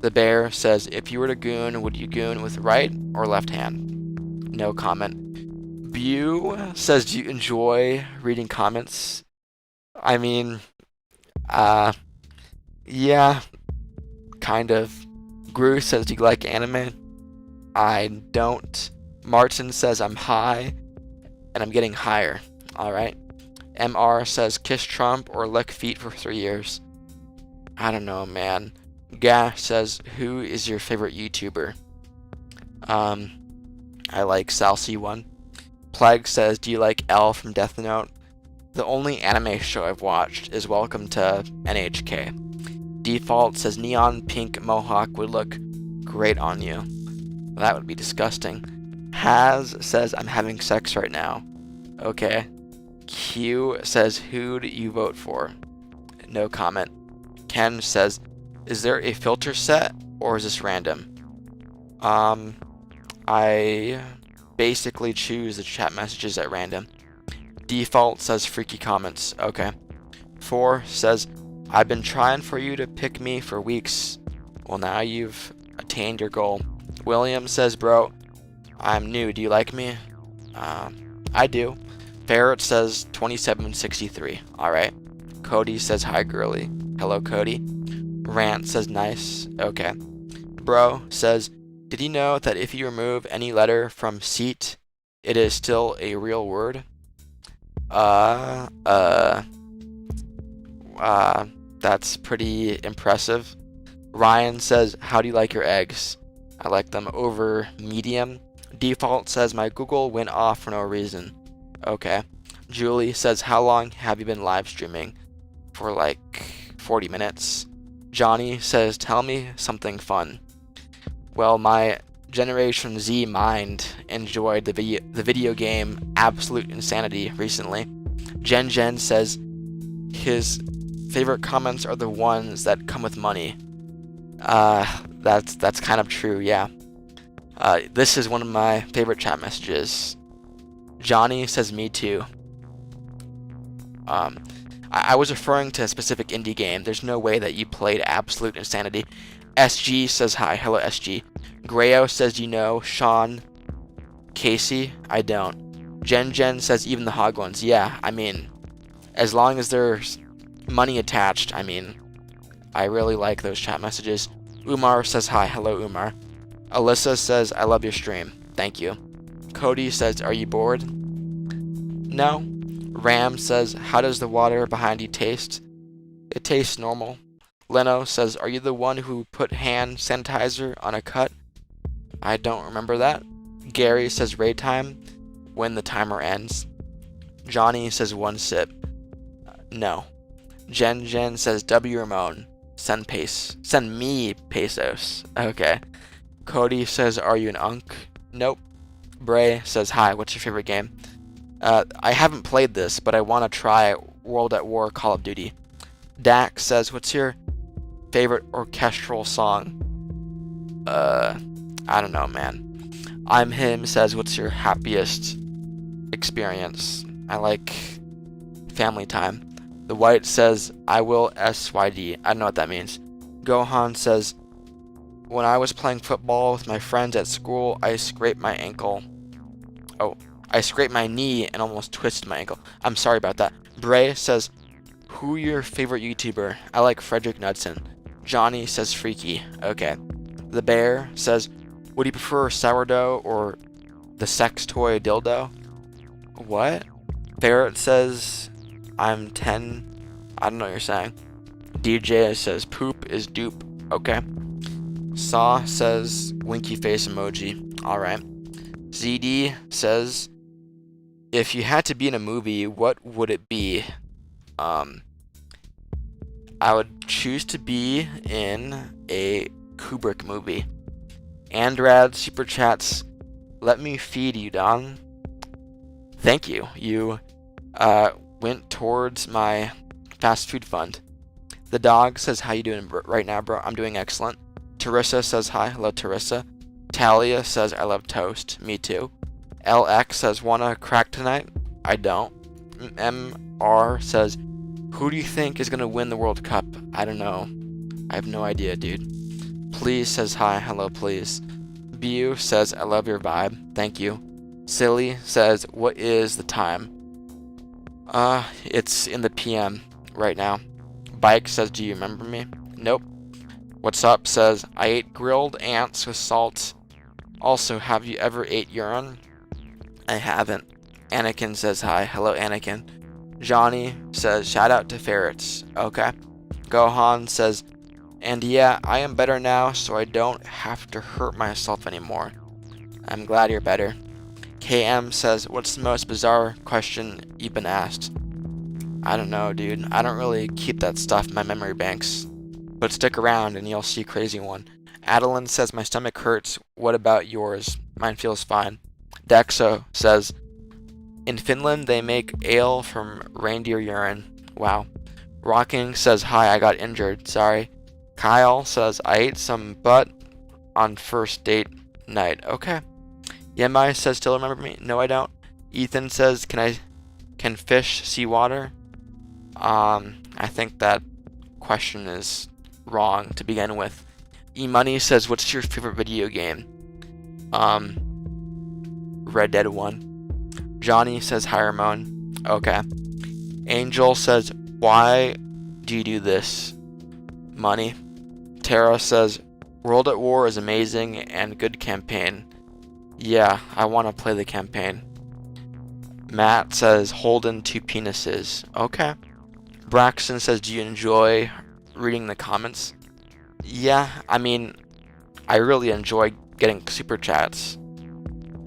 The bear says, if you were to goon, would you goon with right or left hand? No comment. Bew says, do you enjoy reading comments? I mean, yeah, kind of. Gru says, do you like anime? I don't. Martin says, I'm high, and I'm getting higher. Alright. MR says, kiss Trump or lick feet for 3 years. I don't know, man. Gash says, who is your favorite YouTuber? I like Salcy1. Plague says, do you like L from Death Note? The only anime show I've watched is Welcome to NHK. Default says, neon pink mohawk would look great on you. That would be disgusting. Haz says, I'm having sex right now. Okay. Q says, who do you vote for? No comment. Ken says, is there a filter set or is this random? I basically choose the chat messages at random. Default says freaky comments. Okay. 4 says, I've been trying for you to pick me for weeks. Well, now you've attained your goal. William says, bro, I'm new. Do you like me? I do. Ferret says 2763. Alright. Cody says, hi, girly. Hello, Cody. Rant says, nice. Okay. Bro says, did you know that if you remove any letter from seat, it is still a real word? That's pretty impressive. Ryan says, how do you like your eggs? I like them over medium. Default says, my Google went off for no reason. Okay. Julie says, how long have you been live streaming? For like 40 minutes. Johnny says, tell me something fun. Well, my Generation Z mind enjoyed the video game Absolute Insanity recently. Jen says his favorite comments are the ones that come with money. That's kind of true, yeah. This is one of my favorite chat messages. Johnny says, me too. I was referring to a specific indie game. There's no way that you played Absolute Insanity. SG says hi. Hello, SG. Grayo says, you know Sean Casey? I don't. Jen says, even the hog ones. Yeah, I mean, as long as there's money attached, I mean, I really like those chat messages. Umar says hi. Hello, Umar. Alyssa says, I love your stream. Thank you. Cody says, are you bored? No. Ram says, how does the water behind you taste? It tastes normal. Leno says, are you the one who put hand sanitizer on a cut? I don't remember that. Gary says, raid time when the timer ends. Johnny says, one sip. No. Jen says, W Ramon. Send me pesos. Okay. Cody says, are you an unk? Nope. Bray says, hi, what's your favorite game? I haven't played this, but I want to try World at War Call of Duty. Dak says, what's your favorite orchestral song? I don't know, man. I'm Him says, what's your happiest experience? I like family time. The White says, I will SYD. I don't know what that means. Gohan says, when I was playing football with my friends at school, I scraped my ankle. Oh, I scraped my knee and almost twisted my ankle. I'm sorry about that. Bray says, who your favorite YouTuber? I like Frederick Knudsen. Johnny says Freaky. Okay. The Bear says, would you prefer sourdough or the sex toy dildo? What? Barrett says, I'm 10. I don't know what you're saying. DJ says, poop is dupe. Okay. Saw says, winky face emoji. Alright. ZD says, if you had to be in a movie, what would it be? I would choose to be in a Kubrick movie. Andrad super chats, let me feed you, Don. Thank you. You went towards my fast food fund. The Dog says, how you doing right now, bro? I'm doing excellent. Teresa says hi. Hello, Teresa. Talia says, I love toast. Me too. LX says, wanna crack tonight? I don't. MR says, who do you think is gonna win the World Cup? I don't know. I have no idea, dude. Please says hi. Hello, please. Bu says, I love your vibe. Thank you. Silly says, what is the time? It's in the PM right now. Bike says, do you remember me? Nope. What's up says, I ate grilled ants with salt. Also, have you ever ate urine? I haven't. Anakin says hi. Hello, Anakin. Johnny says, shout out to ferrets. Okay. Gohan says, and yeah, I am better now, so I don't have to hurt myself anymore. I'm glad you're better. KM says, what's the most bizarre question you've been asked? I don't know, dude. I don't really keep that stuff in my memory banks. But stick around and you'll see a crazy one. Adeline says, my stomach hurts. What about yours? Mine feels fine. Dexo says, in Finland they make ale from reindeer urine. Wow. Rocking says, hi, I got injured. Sorry. Kyle says, I ate some butt on first date night. Okay. Yemai says, still remember me? No, I don't. Ethan says, can fish see water? I think that question is wrong to begin with. E-Money says, what's your favorite video game? Red Dead 1. Johnny says, hi, Ramon. Okay. Angel says, why do you do this? Money. Tara says, World at War is amazing and good campaign. Yeah, I want to play the campaign. Matt says, holding two penises. Okay. Braxton says, do you enjoy reading the comments? Yeah, I mean, I really enjoy getting super chats.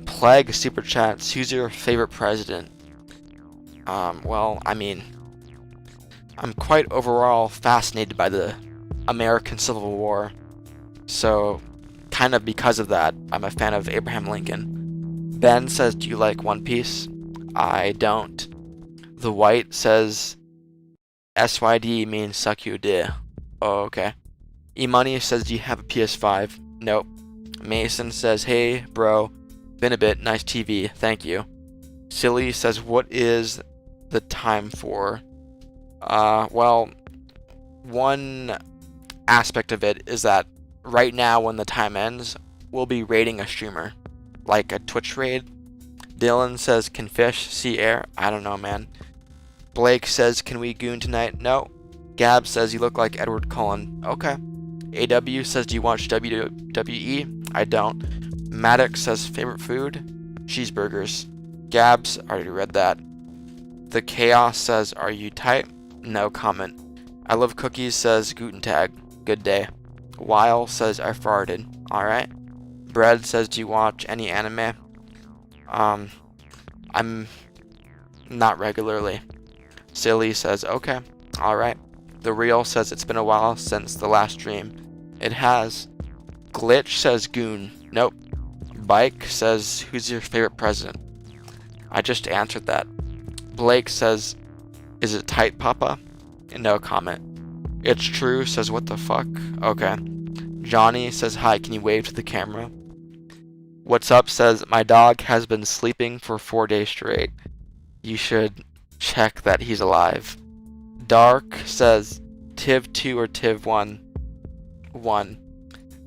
Plague super chats, who's your favorite president? Well, I mean, I'm quite overall fascinated by the American Civil War. So, kind of because of that, I'm a fan of Abraham Lincoln. Ben says, do you like One Piece? I don't. The White says, SYD means suck you dick. Oh, okay. E-Money says, do you have a PS5? Nope. Mason says, hey, bro, been a bit, nice TV, thank you. Silly says, what is the time for? Well, one aspect of it is that right now when the time ends, we'll be raiding a streamer, like a Twitch raid. Dylan says, can fish see air? I don't know, man. Blake says, can we goon tonight? No. Gab says, you look like Edward Cullen. Okay. AW says, do you watch WWE? I don't. Maddox says, favorite food? Cheeseburgers. Gabs, already read that. The Chaos says, are you tight? No comment. I love cookies says, Guten Tag. Good day. Weil says, I farted. Alright. Bread says, do you watch any anime? I'm not regularly. Silly says, okay. Alright. The Real says, it's been a while since the last stream. It has. Glitch says, goon. Nope. Bike says, who's your favorite president? I just answered that. Blake says, is it tight, Papa? No comment. It's true says, what the fuck? Okay. Johnny says, hi, can you wave to the camera? What's up says, my dog has been sleeping for 4 days straight. You should check that he's alive. Dark says, Tiv 2 or Tiv 1? 1.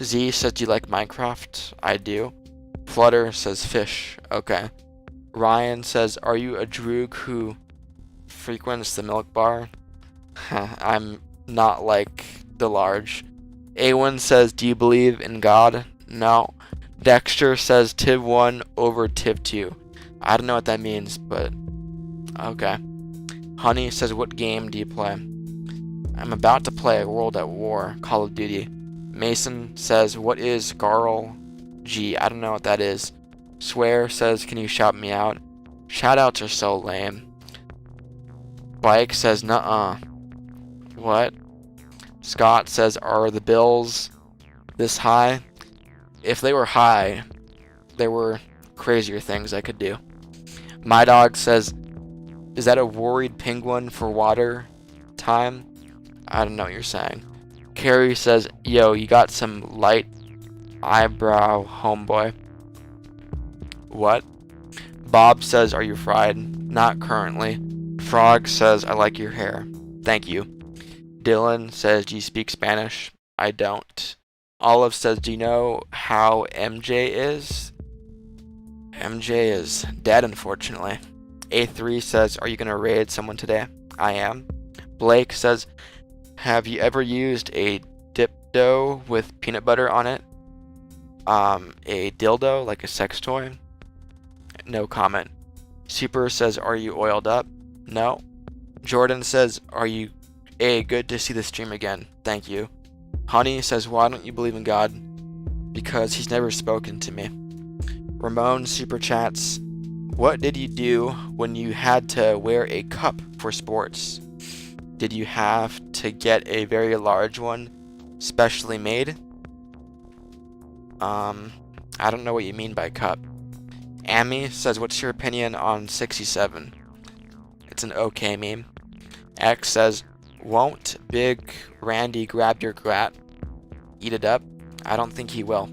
Z says, do you like Minecraft? I do. Flutter says, fish. Okay. Ryan says, are you a droog who frequents the milk bar? I'm not like the large. A1 says, do you believe in God? No. Dexter says, Tiv 1 over Tiv 2. I don't know what that means, but okay. Honey says, what game do you play? I'm about to play World at War, Call of Duty. Mason says, what is Garl G? I don't know what that is. Swear says, can you shout me out? Shoutouts are so lame. Bike says, nuh-uh. What? Scott says, are the bills this high? If they were high, there were crazier things I could do. My Dog says, is that a worried penguin for water time? I don't know what you're saying. Carrie says, yo, you got some light eyebrow, homeboy. What? Bob says, are you fried? Not currently. Frog says, I like your hair. Thank you. Dylan says, do you speak Spanish? I don't. Olive says, do you know how MJ is? MJ is dead, unfortunately. A3 says, are you going to raid someone today? I am. Blake says, have you ever used a dip dough with peanut butter on it? A dildo, like a sex toy? No comment. Super says, are you oiled up? No. Jordan says, are you good to see the stream again? Thank you. Honey says, why don't you believe in God? Because he's never spoken to me. Ramon super chats, what did you do when you had to wear a cup for sports? Did you have to get a very large one, specially made? I don't know what you mean by cup. Amy says, what's your opinion on 67? It's an okay meme. X says, won't Big Randy grab your grat? Eat it up? I don't think he will.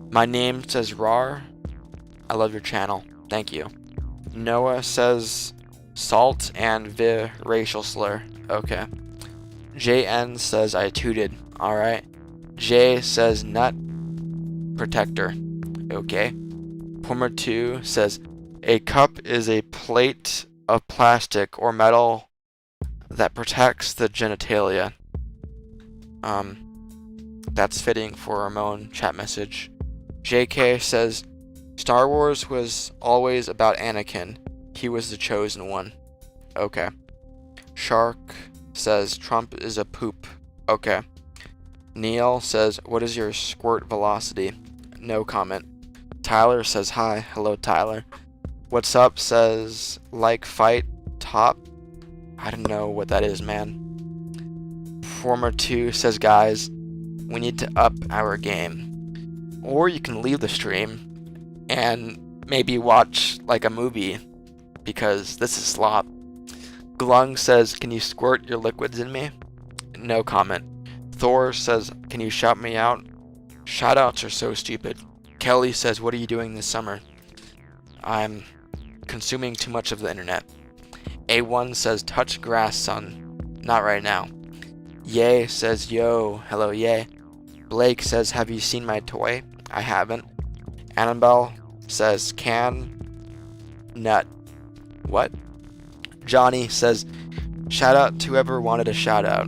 My name says Rar. I love your channel. Thank you. Noah says salt and racial slur. Okay. JN says I tooted. Alright. J says nut protector. Okay. Plumber2 says a cup is a plate of plastic or metal that protects the genitalia. That's fitting for Ramon chat message. JK says Star Wars was always about Anakin. He was the chosen one. Okay. Shark says Trump is a poop. Okay. Neil says, what is your squirt velocity? No comment. Tyler says hi. Hello, Tyler. What's up says like fight top. I don't know what that is, man. Former2 says, guys, we need to up our game. Or you can leave the stream and maybe watch like a movie because this is slop. Glung says, can you squirt your liquids in me? No comment. Thor says, can you shout me out? Shoutouts are so stupid. Kelly says, what are you doing this summer? I'm consuming too much of the internet. A1 says, touch grass, son. Not right now. Yay says, yo, hello, yay. Blake says, have you seen my toy? I haven't. Annabelle says, can nut. What? Johnny says, Shout out to whoever wanted a shout out.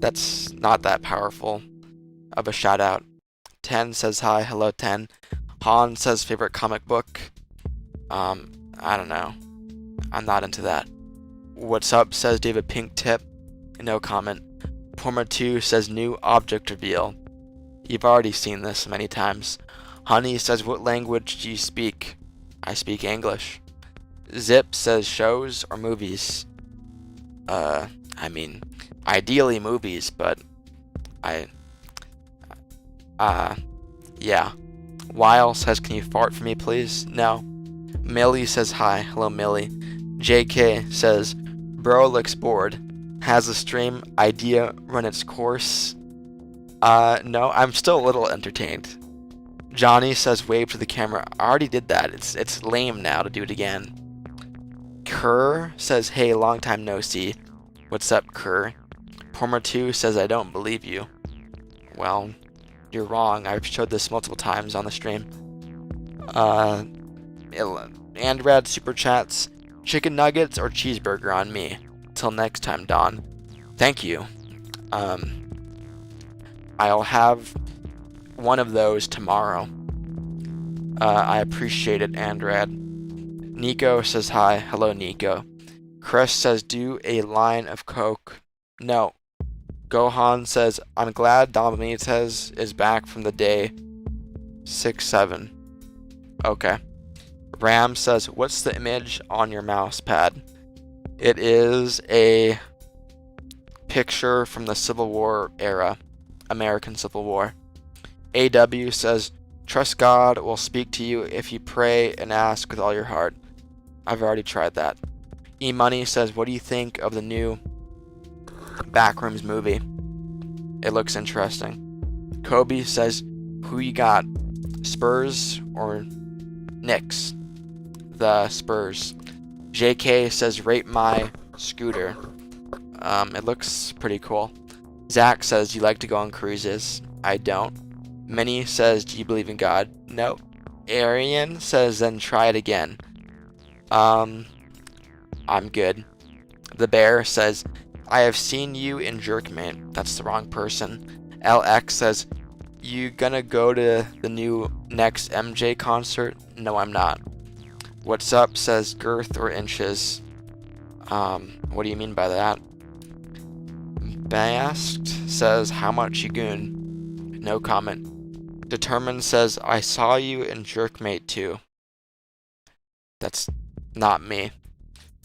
That's not that powerful of a shout out. 10 says hi, hello 10. Han says favorite comic book. I don't know. I'm not into that. What's up says David Pink Tip. No comment. Porma2 says new object reveal. You've already seen this many times. Honey says what language do you speak? I speak English. Zip says shows or movies. I mean, ideally movies, but yeah. Weil says, can you fart for me, please? No. Millie says hi. Hello, Millie. JK says, bro looks bored. Has the stream idea run its course? No, I'm still a little entertained. Johnny says, wave to the camera. I already did that. It's lame now to do it again. Kerr says, hey, long time no see. What's up, Kerr? Porma2 says, I don't believe you. Well, you're wrong. I've showed this multiple times on the stream. Andrad super chats, chicken nuggets or cheeseburger on me. Till next time, Don. Thank you. I'll have one of those tomorrow. I appreciate it, Andrad. Nico says hi. Hello, Nico. Chris says, do a line of Coke. No. Gohan says, I'm glad Don Benitez is back from the day 6-7. Okay. Ram says, what's the image on your mouse pad? It is a picture from the Civil War era. American Civil War. AW says, trust God will speak to you if you pray and ask with all your heart. I've already tried that. E-Money says, what do you think of the new Backrooms movie? It looks interesting. Kobe says, who you got? Spurs or Knicks? The Spurs. JK says, rate my scooter. It looks pretty cool. Zach says, you like to go on cruises? I don't. Minnie says, do you believe in God? No. Arian says, then try it again. I'm good. The Bear says, I have seen you in Jerkman. That's the wrong person. LX says, you gonna go to the new next MJ concert? No, I'm not. What's up says, girth or inches. What do you mean by that? Basked says, how much you goon? No comment. Determined says, I saw you in Jerkmate too. That's not me.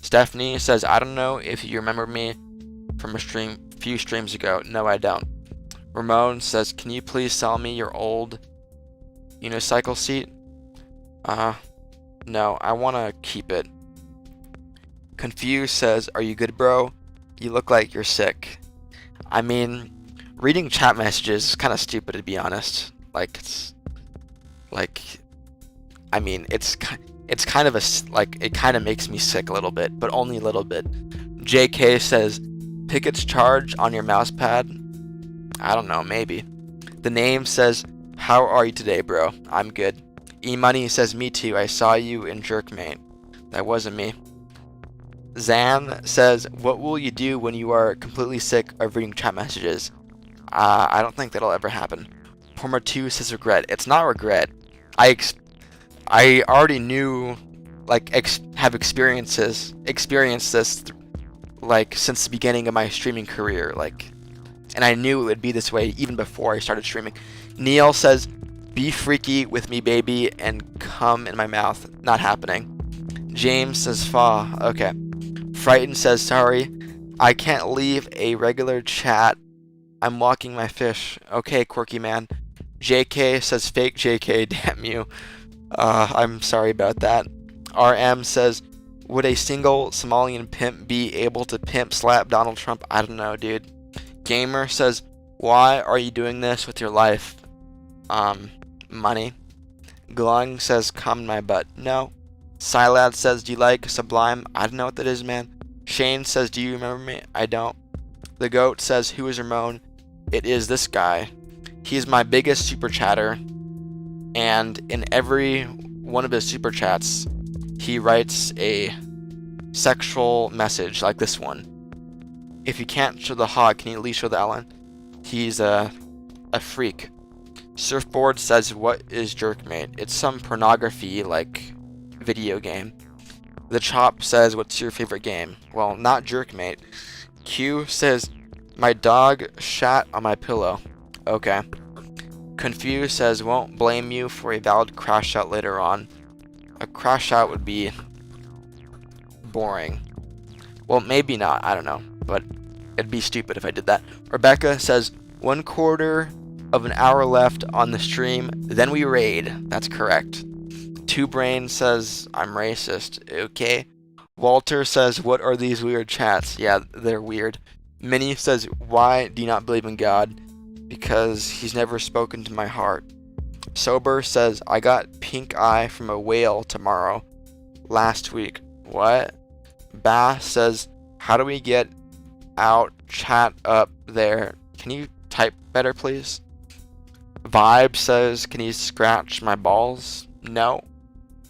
Stephanie says, I don't know if you remember me from a few streams ago. No, I don't. Ramon says, can you please sell me your old unicycle seat? No, I want to keep it. Confused says, are you good, bro? You look like you're sick. I mean, reading chat messages is kind of stupid, to be honest. It's kind of it kind of makes me sick a little bit, but only a little bit. JK says, Pickett's charge on your mouse pad? I don't know, maybe. The name says, how are you today, bro? I'm good. E-Money says, me too, I saw you in Jerkmate. That wasn't me. Zan says, what will you do when you are completely sick of reading chat messages? I don't think that'll ever happen. Porma2 says regret. It's not regret. I already knew, have experienced this, since the beginning of my streaming career, and I knew it would be this way even before I started streaming. Neil says, be freaky with me, baby, and come in my mouth. Not happening. James says, fa. Okay. Frightened says, sorry, I can't leave a regular chat. I'm walking my fish. Okay, quirky man. JK says, fake JK, damn you. I'm sorry about that. RM says, would a single Somalian pimp be able to pimp slap Donald Trump? I don't know, dude. Gamer says, why are you doing this with your life? Money. Glung says, come in my butt. No. Silad says, do you like Sublime? I don't know what that is, man. Shane says, do you remember me? I don't. The Goat says, who is Ramon? It is this guy. He's my biggest super chatter, and in every one of his super chats, he writes a sexual message like this one. If you can't show the hog, can you at least show the outline? He's a freak. Surfboard says, what is Jerkmate? It's some pornography like video game. The Chop says, what's your favorite game? Well, not Jerkmate. Q says, my dog shat on my pillow. Okay. Confused says, won't blame you for a valid crash out later on. A crash out would be boring. Well, maybe not, I don't know, but it'd be stupid if I did that. Rebecca says, 1/4 of an hour left on the stream, then we raid. That's correct. Two Brain says, I'm racist. Okay. Walter says, what are these weird chats? Yeah, they're weird. Minnie says, why do you not believe in God? Because he's never spoken to my heart. Sober says, I got pink eye from a whale tomorrow. Last week. What? Bass says, how do we get out chat up there? Can you type better, please? Vibe says, can you scratch my balls? No.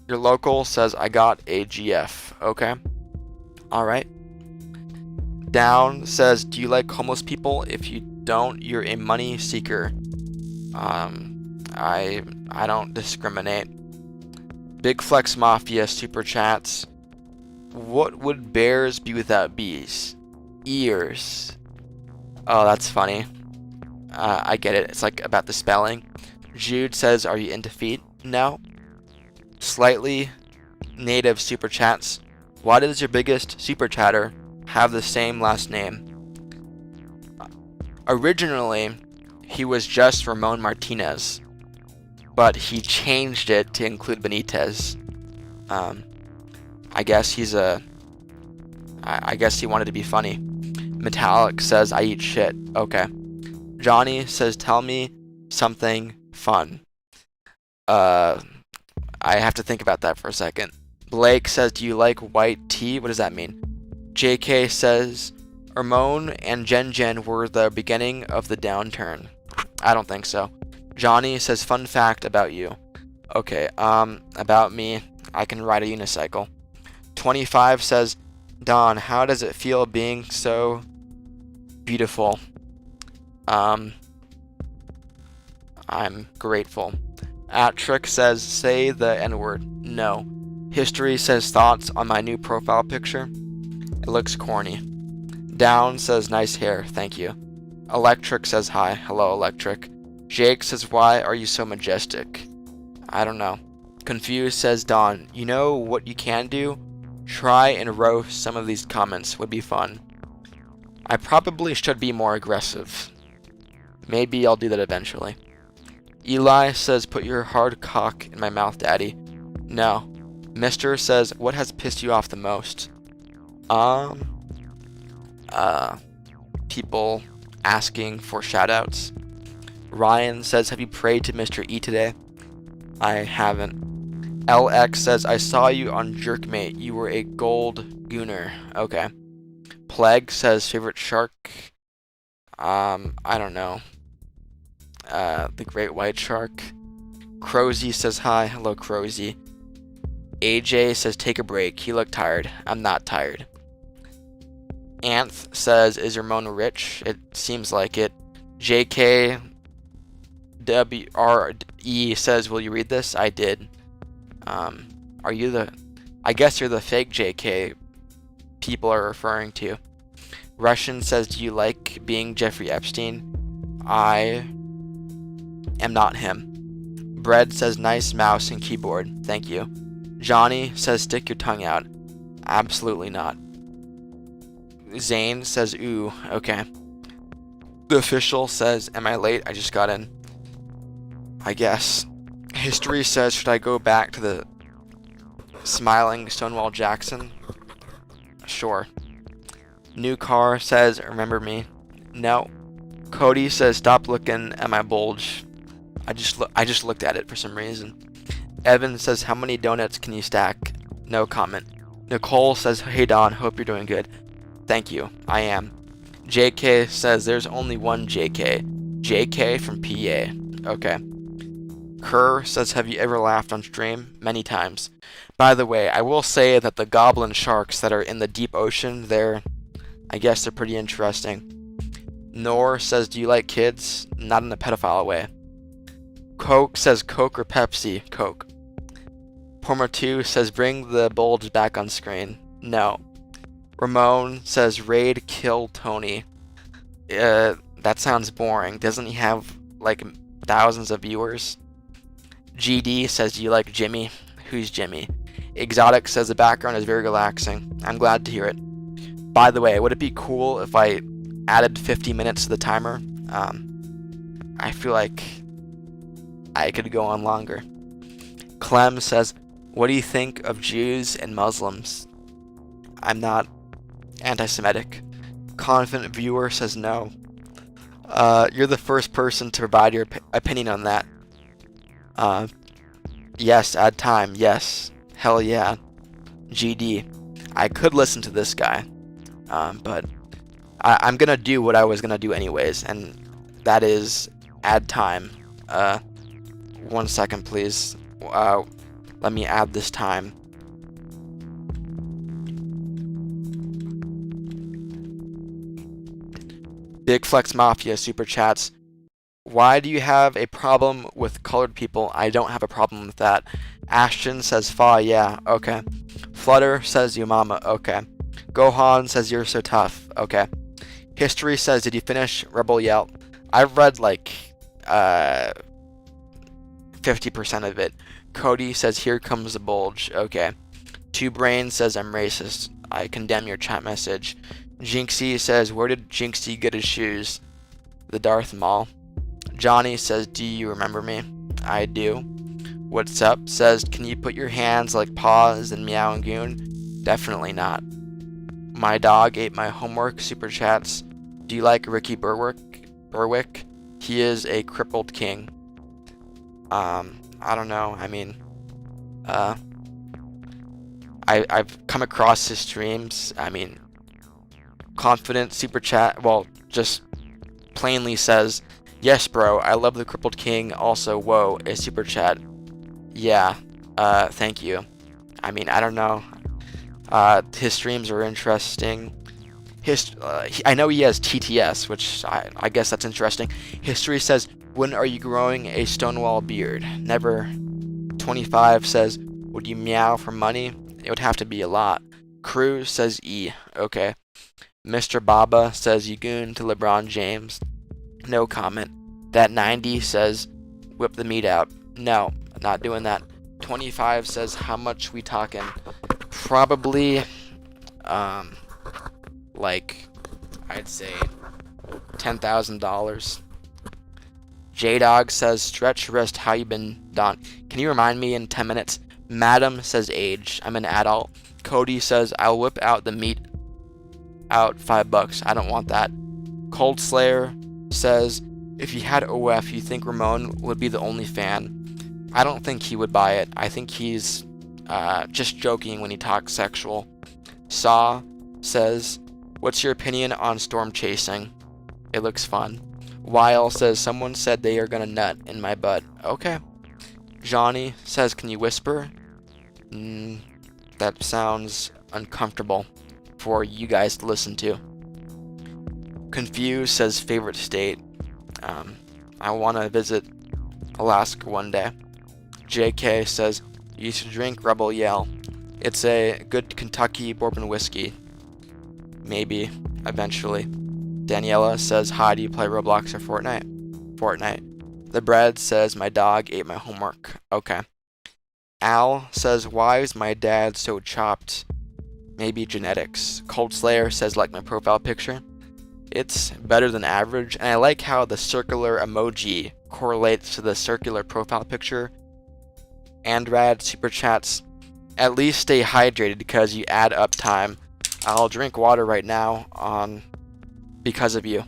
Your local says, I got a GF. Okay. Alright. Down says, do you like homeless people? If you don't, you're a money seeker. I don't discriminate. Big Flex Mafia super chats. What would bears be without bees? Ears. Oh, that's funny. I get it. It's like about the spelling. Jude says, are you into feet? No. Slightly native super chats. Why does your biggest super chatter have the same last name? Originally, he was just Ramon Martinez, but he changed it to include Benitez. I guess he's I guess he wanted to be funny. Metallic says, I eat shit. Okay. Johnny says, tell me something fun. I have to think about that for a second. Blake says, do you like white tea? What does that mean? JK says, Ramon and Jen were the beginning of the downturn. I don't think so. Johnny says, fun fact about you. Okay, about me, I can ride a unicycle. 25 says, Don, how does it feel being so beautiful? I'm grateful. Atrick says, say the N-word. No. History says, thoughts on my new profile picture. It looks corny. Down says, nice hair, thank you. Electric says, hi. Hello, Electric. Jake says, why are you so majestic? I don't know. Confused says, Don, you know what you can do? Try and roast some of these comments. Would be fun. I probably should be more aggressive. Maybe I'll do that eventually. Eli says, put your hard cock in my mouth, daddy. No. Mister says, what has pissed you off the most? People asking for shoutouts. Ryan says, have you prayed to Mr. E today? I haven't. LX says, I saw you on Jerkmate. You were a gold gooner. Okay. Plague says, favorite shark? I don't know. The great white shark. Crozy says, hi. Hello, Crozy. AJ says, take a break. You look tired. I'm not tired. Anth says, is Ramon rich? It seems like it. JK WRE says, will you read this? I did. Are you the... I guess you're the fake JK people are referring to. Russian says, do you like being Jeffrey Epstein? I am not him. Bread says, nice mouse and keyboard. Thank you. Johnny says, stick your tongue out. Absolutely not. Zane says, ooh, okay. The official says, am I late? I just got in. I guess. History says, should I go back to the smiling Stonewall Jackson? Sure. New car says, remember me? No. Cody says, stop looking at my bulge. I just looked at it for some reason. Evan says, how many donuts can you stack? No comment. Nicole says, hey Don, hope you're doing good. Thank you, I am. JK says, there's only one JK. JK from PA. Okay. Kerr says, have you ever laughed on stream? Many times. By the way, I will say that the goblin sharks that are in the deep ocean, I guess they're pretty interesting. Nor says, do you like kids? Not in a pedophile way. Coke says, Coke or Pepsi? Coke. Porma2 says, bring the bulge back on screen. No. Ramon says, raid kill Tony. That sounds boring. Doesn't he have like thousands of viewers? GD says, do you like Jimmy? Who's Jimmy? Exotic says, the background is very relaxing. I'm glad to hear it. By the way, would it be cool if I added 50 minutes to the timer? I feel like I could go on longer. Clem says, what do you think of Jews and Muslims? I'm not anti-Semitic. Confident viewer says no. You're the first person to provide your opinion on that. Yes, add time. Yes. Hell yeah. GD. I could listen to this guy. But I'm gonna do what I was gonna do anyways, and that is add time. 1 second, please. Let me add this time. Big Flex Mafia super chats. Why do you have a problem with colored people? I don't have a problem with that. Ashton says, fa, yeah, okay. Flutter says, you mama, okay. Gohan says, you're so tough, okay. History says, did you finish Rebel Yell? I've read like 50% of it. Cody says, here comes the bulge, okay. Two Brains says, I'm racist. I condemn your chat message. Jinxie says, where did Jinxie get his shoes? The Darth Maul. Johnny says, do you remember me? I do. What's up says, can you put your hands like paws and meow and goon? Definitely not. My dog ate my homework super chats. Do you like Ricky Berwick? He is a crippled king. I don't know. I mean, I've come across his streams. I mean, confident super chat, well, just plainly says, yes, bro, I love the crippled king. Also, whoa, a super chat. Yeah, thank you. I mean, I don't know. His streams are interesting. I know he has TTS, which I guess that's interesting. History says, when are you growing a Stonewall beard? Never. 25 says, would you meow for money? It would have to be a lot. Cruz says E. Okay. Mr. Baba says, you goon to LeBron James. No comment. That 90 says, whip the meat out. No, not doing that. 25 says, how much we talking? Probably, like, I'd say $10,000. J-Dog says, stretch wrist, how you been, Don? Can you remind me in 10 minutes? Madam says, age. I'm an adult. Cody says, I'll whip out the meat out $5. I don't want that. Cold Slayer says, if you had OF, you think Ramon would be the only fan? I don't think he would buy it. I think he's just joking when he talks sexual. Saw says, what's your opinion on storm chasing? It looks fun. Weil says, someone said they are gonna nut in my butt. Okay. Johnny says, can you whisper? That sounds uncomfortable for you guys to listen to. Confused says, favorite state. I want to visit Alaska one day. JK says, you should drink Rebel Yell. It's a good Kentucky bourbon whiskey. Maybe, eventually. Daniela says, hi, do you play Roblox or Fortnite? Fortnite. The Bread says, my dog ate my homework. Okay. Al says, why is my dad so chopped? Maybe genetics. Cold Slayer says, like my profile picture. It's better than average, and I like how the circular emoji correlates to the circular profile picture. Andrad super chats, at least stay hydrated because you add up time. I'll drink water right now because of you.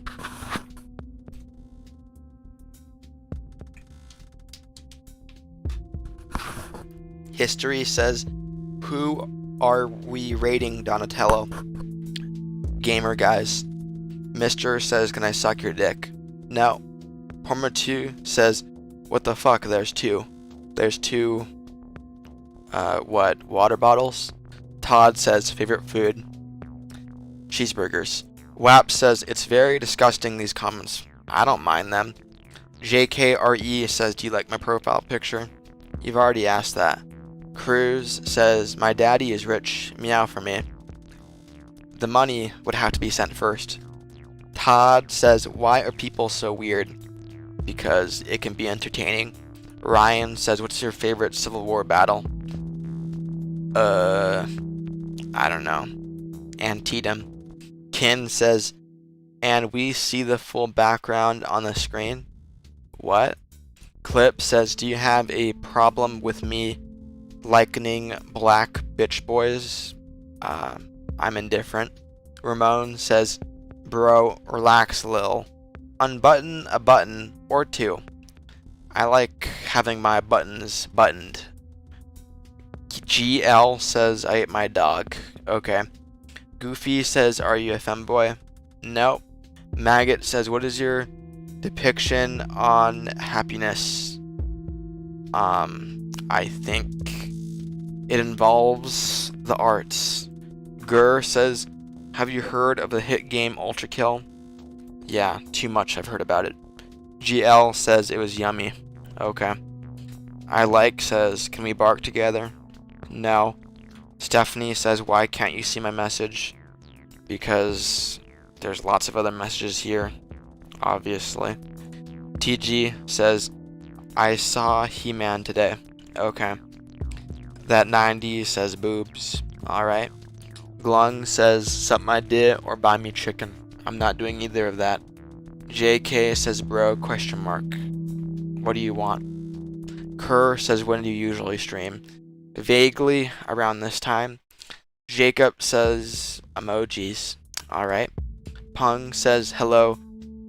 History says, who are we rating Donatello? Gamer guys. Mister says, can I suck your dick? No. Porma2 says, What the fuck? There's two. There's two, what? Water bottles? Todd says, favorite food? Cheeseburgers. WAP says, it's very disgusting, these comments. I don't mind them. JKRE says, do you like my profile picture? You've already asked that. Cruz says, my daddy is rich. Meow for me. The money would have to be sent first. Todd says, why are people so weird? Because it can be entertaining. Ryan says, what's your favorite Civil War battle? I don't know. Antietam. Kin says, and we see the full background on the screen? What? Clip says, do you have a problem with me likening black bitch boys? I'm indifferent. Ramon says, bro, relax lil. Unbutton a button or two. I like having my buttons buttoned. GL says, I ate my dog. Okay. Goofy says, are you a femboy? Nope. Maggot says, what is your depiction on happiness? I think it involves the arts. Gur says, have you heard of the hit game Ultra Kill? Yeah, too much I've heard about it. GL says it was yummy. Okay. I like says, can we bark together? No. Stephanie says, why can't you see my message? Because there's lots of other messages here, obviously. TG says, I saw He-Man today. Okay. That 90 says boobs. Alright. Glung says, sup my dit or buy me chicken. I'm not doing either of that. JK says, bro, question mark. What do you want? Kerr says, when do you usually stream? Vaguely around this time. Jacob says, emojis. Alright. Pung says, hello.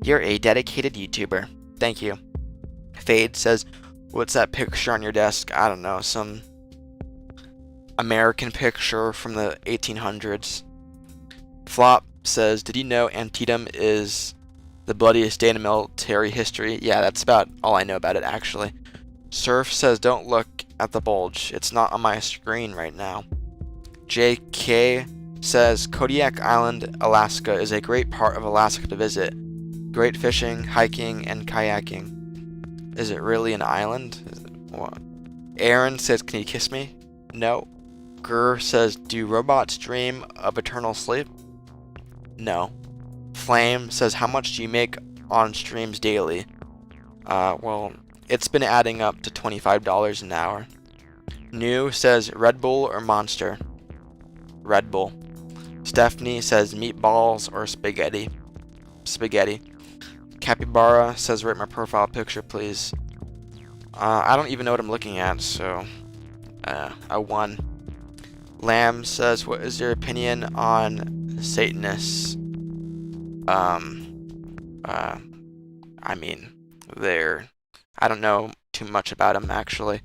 You're a dedicated YouTuber. Thank you. Fade says, what's that picture on your desk? I don't know, some American picture from the 1800s. Flop says, did you know Antietam is the bloodiest day in military history? Yeah, that's about all I know about it, actually. Surf says, don't look at the bulge. It's not on my screen right now. JK says, Kodiak Island, Alaska is a great part of Alaska to visit. Great fishing, hiking, and kayaking. Is it really an island? What? Aaron says, can you kiss me? No. Gur says, do robots dream of eternal sleep? No. Flame says, how much do you make on streams daily? Well, it's been adding up to $25 an hour. New says, Red Bull or Monster? Red Bull. Stephanie says, meatballs or spaghetti? Spaghetti. Capybara says, rate my profile picture, please. I don't even know what I'm looking at, so a 1. Lamb says, what is your opinion on Satanists? I mean, I don't know too much about them, actually.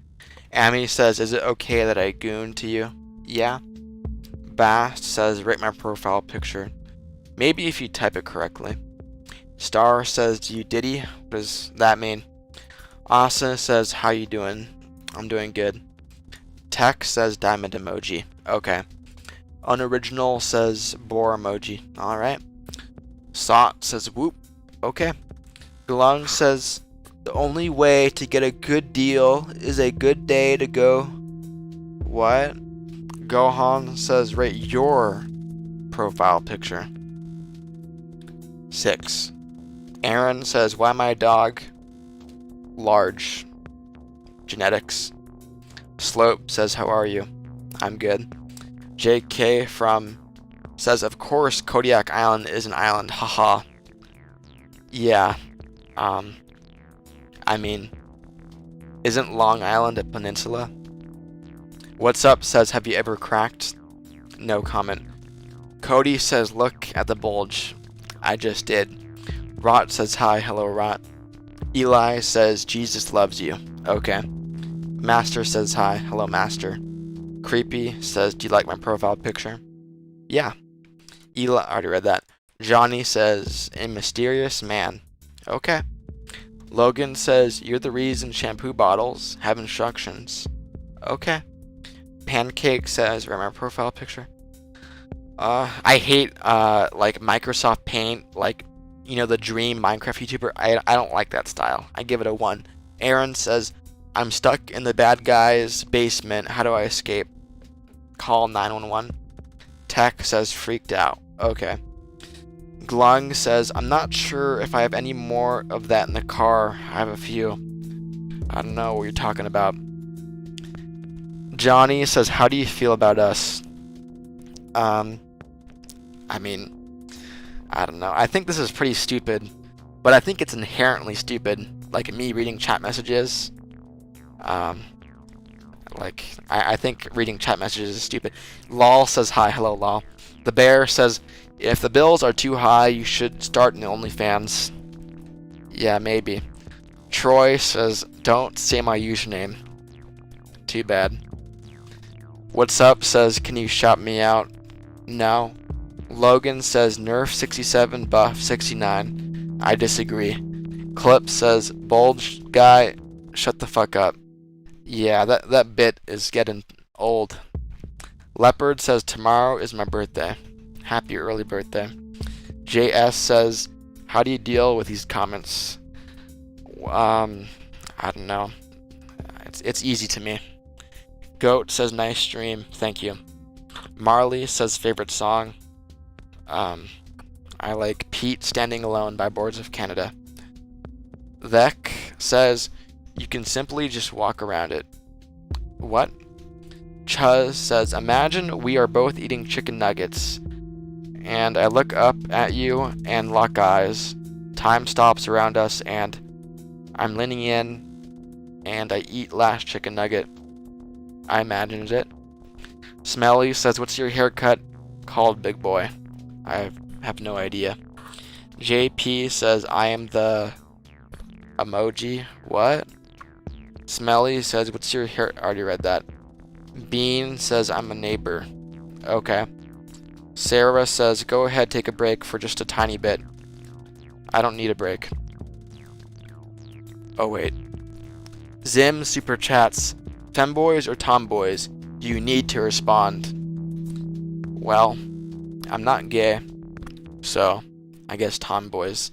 Amy says, is it okay that I goon to you? Yeah. Bass says, rate my profile picture. Maybe if you type it correctly. Star says, do you diddy? What does that mean? Asa says, how you doing? I'm doing good. Tech says, diamond emoji. Okay. Unoriginal says, bore emoji. Alright. Sot says, whoop. Okay. Glung says, the only way to get a good deal is a good day to go. What? Gohan says, rate your profile picture. 6. Aaron says, why my dog? Large. Genetics. Slope says, how are you? I'm good. JK from says, of course Kodiak Island is an island. Haha. Yeah. I mean, isn't Long Island a peninsula? What's up says, have you ever cracked? No comment. Cody says, look at the bulge. I just did. Rot says, hi. Hello, Rot. Eli says, Jesus loves you. Okay. Master says, hi. Hello, Master. Creepy says, do you like my profile picture? Yeah. Eli, I already read that. Johnny says, a mysterious man. Okay. Logan says, you're the reason shampoo bottles have instructions. Okay. Pancake says, remember profile picture? I hate, like, Microsoft Paint, like, you know, the dream Minecraft YouTuber. I don't like that style. I give it a 1. Aaron says, I'm stuck in the bad guy's basement. How do I escape? Call 911. Tech says, freaked out. Okay. Glung says, I'm not sure if I have any more of that in the car. I have a few. I don't know what you're talking about. Johnny says, how do you feel about us? I mean, I don't know. I think this is pretty stupid, but I think it's inherently stupid. Like me reading chat messages. Like, I think reading chat messages is stupid. Lol says hi. Hello, Lol. The Bear says, if the bills are too high, you should start an OnlyFans. Yeah, maybe. Troy says, don't say my username. Too bad. What's up says, can you shout me out? No. Logan says, nerf 67, buff 69. I disagree. Clip says, bulge guy, shut the fuck up. Yeah, that bit is getting old. Leopard says, tomorrow is my birthday. Happy early birthday. JS says, how do you deal with these comments? I don't know. It's easy to me. Goat says, nice stream. Thank you. Marley says, favorite song. I like Pete Standing Alone by Boards of Canada. Vec says, you can simply just walk around it. What? Chuz says, imagine we are both eating chicken nuggets, and I look up at you and lock eyes. Time stops around us, and I'm leaning in, and I eat last chicken nugget. I imagined it. Smelly says, what's your haircut called, big boy? I have no idea. JP says, I am the emoji. What? Smelly says, what's your hair? I already read that. Bean says, I'm a neighbor. Okay. Sarah says, go ahead, take a break for just a tiny bit. I don't need a break. Oh, wait. Zim super chats, femboys or tomboys? You need to respond. Well, I'm not gay, so I guess tomboys.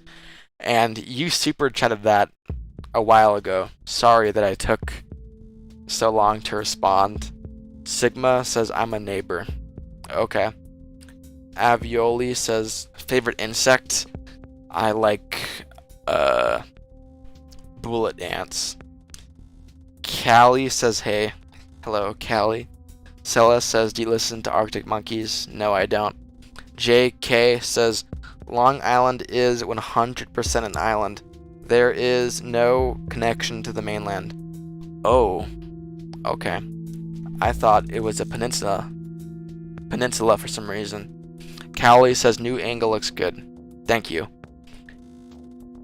And you super chatted that a while ago. Sorry that I took so long to respond. Sigma says, I'm a neighbor. Okay. Avioli says, favorite insect? I like, bullet ants. Callie says, hey. Hello, Callie. Sella says, do you listen to Arctic Monkeys? No, I don't. JK says, Long Island is 100% an island. There is no connection to the mainland. Oh, okay. I thought it was a peninsula for some reason. Callie says, new angle looks good. Thank you.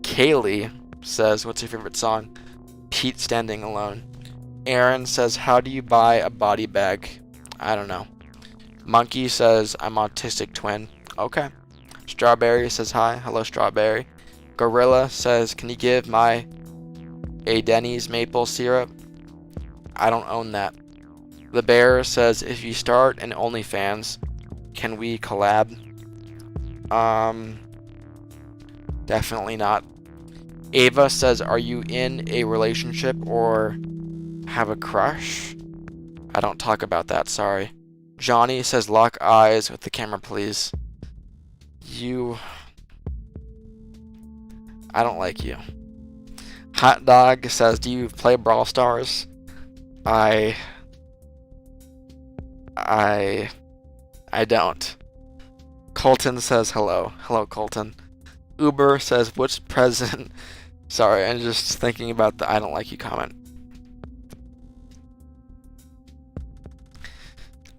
Kaylee says, what's your favorite song? Pete Standing Alone. Aaron says, how do you buy a body bag? I don't know. Monkey says, I'm autistic twin. Okay. Strawberry says, hi. Hello, Strawberry. Gorilla says, can you give my a Denny's maple syrup? I don't own that. The Bear says, if you start an OnlyFans, can we collab? Definitely not. Ava says, are you in a relationship or have a crush? I don't talk about that, sorry. Johnny says, lock eyes with the camera, please. I don't like you. Hot Dog says, do you play Brawl Stars? I don't. Colton says, hello. Hello, Colton. Uber says, which president... Sorry, I'm just thinking about the I don't like you comment.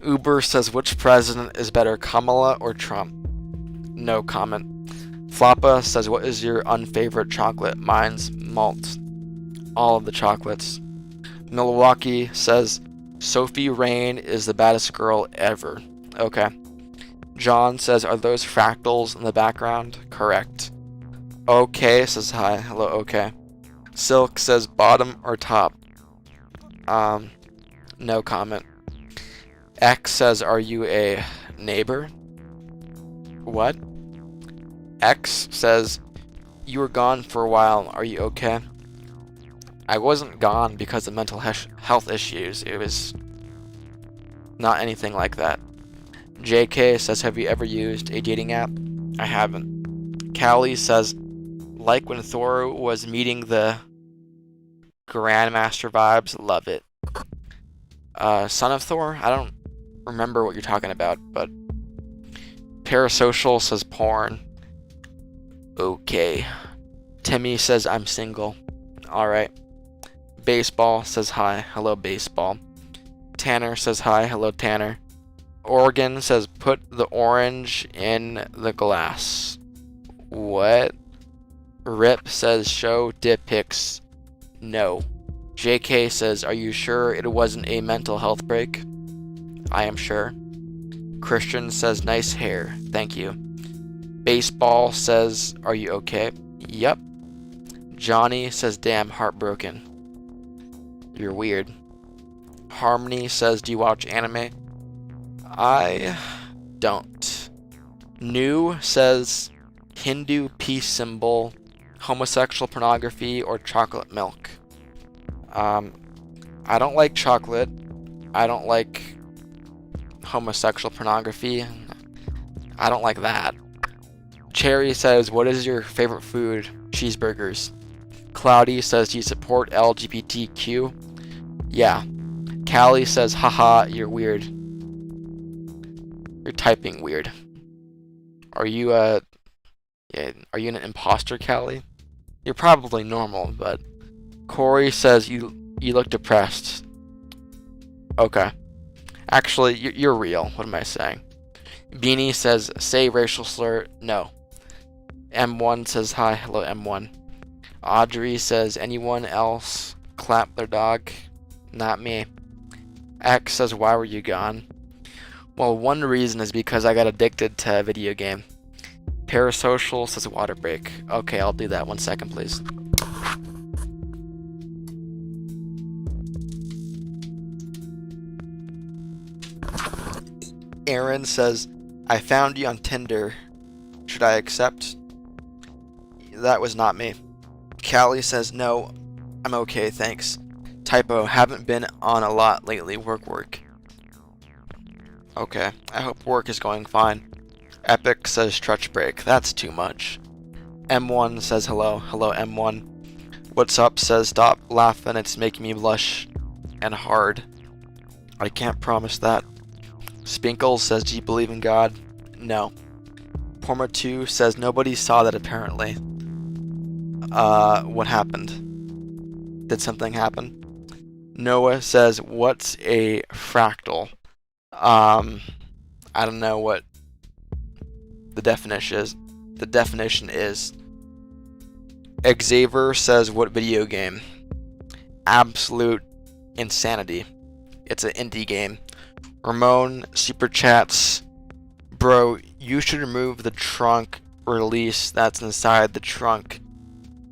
Uber says, which president is better, Kamala or Trump? No comment. Floppa says, what is your unfavorite chocolate? Mine's malt. All of the chocolates. Milwaukee says, Sophie Rain is the baddest girl ever. Okay. John says, are those fractals in the background? Correct. Okay says, hi. Hello, okay. Silk says bottom or top. No comment. X says, are you a neighbor? What? X says, you were gone for a while. Are you okay? I wasn't gone because of mental health issues. It was not anything like that. JK says, have you ever used a dating app? I haven't. Callie says, like when Thor was meeting the Grandmaster vibes, love it. Son of Thor? I don't remember what you're talking about, but Parasocial says porn. Okay. Timmy says I'm single. Alright. Baseball says hi. Hello, baseball. Tanner says hi. Hello, Tanner. Oregon says put the orange in the glass. What? Rip says show dick pics. No. JK says, are you sure it wasn't a mental health break? I am sure. Christian says, nice hair. Thank you. Baseball says, are you okay? Yep. Johnny says, damn, heartbroken. You're weird. Harmony says, do you watch anime? I don't. New says, Hindu peace symbol, homosexual pornography, or chocolate milk. I don't like chocolate. I don't like homosexual pornography. I don't like that. Cherry says, what is your favorite food? Cheeseburgers. Cloudy says, do you support LGBTQ? Yeah. Callie says, haha, you're weird. You're typing weird. Are you are you an imposter, Callie? You're probably normal, but Corey says you look depressed. Okay. Actually, you're real. What am I saying? Beanie says, say racial slur. No. M1 says hi. Hello, M1. Audrey says, anyone else clap their dog? Not me. X says, why were you gone? Well, one reason is because I got addicted to a video game. Parasocial says water break. Okay, I'll do that. 1 second, please. Aaron says, I found you on Tinder. Should I accept? That was not me. Callie says, no, I'm okay, thanks. Typo, haven't been on a lot lately. Work. Okay, I hope work is going fine. Epic says stretch break. That's too much. M1 says hello. Hello, M1. What's up says stop laughing. It's making me blush and hard. I can't promise that. Spinkle says, do you believe in God? No. Porma2 says nobody saw that apparently. What happened? Did something happen? Noah says, what's a fractal? I don't know what the definition is. Xavier says, what video game? Absolute insanity. It's an indie game. Ramon super chats, bro, you should remove the trunk release that's inside the trunk.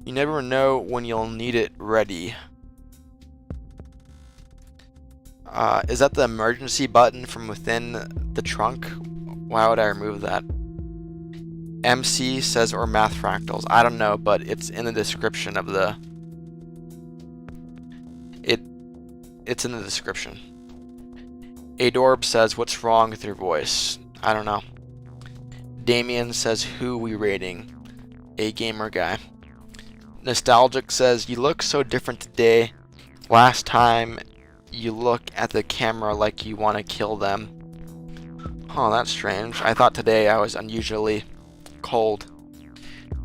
You never know when you'll need it ready. Is that the emergency button from within the trunk? Why would I remove that? MC says, or math fractals. I don't know, but it's in the description of the... It's in the description. Adorb says, what's wrong with your voice? I don't know. Damien says, who we rating? A gamer guy. Nostalgic says, you look so different today. Last time you look at the camera like you want to kill them. Oh, that's strange. I thought today I was unusually cold.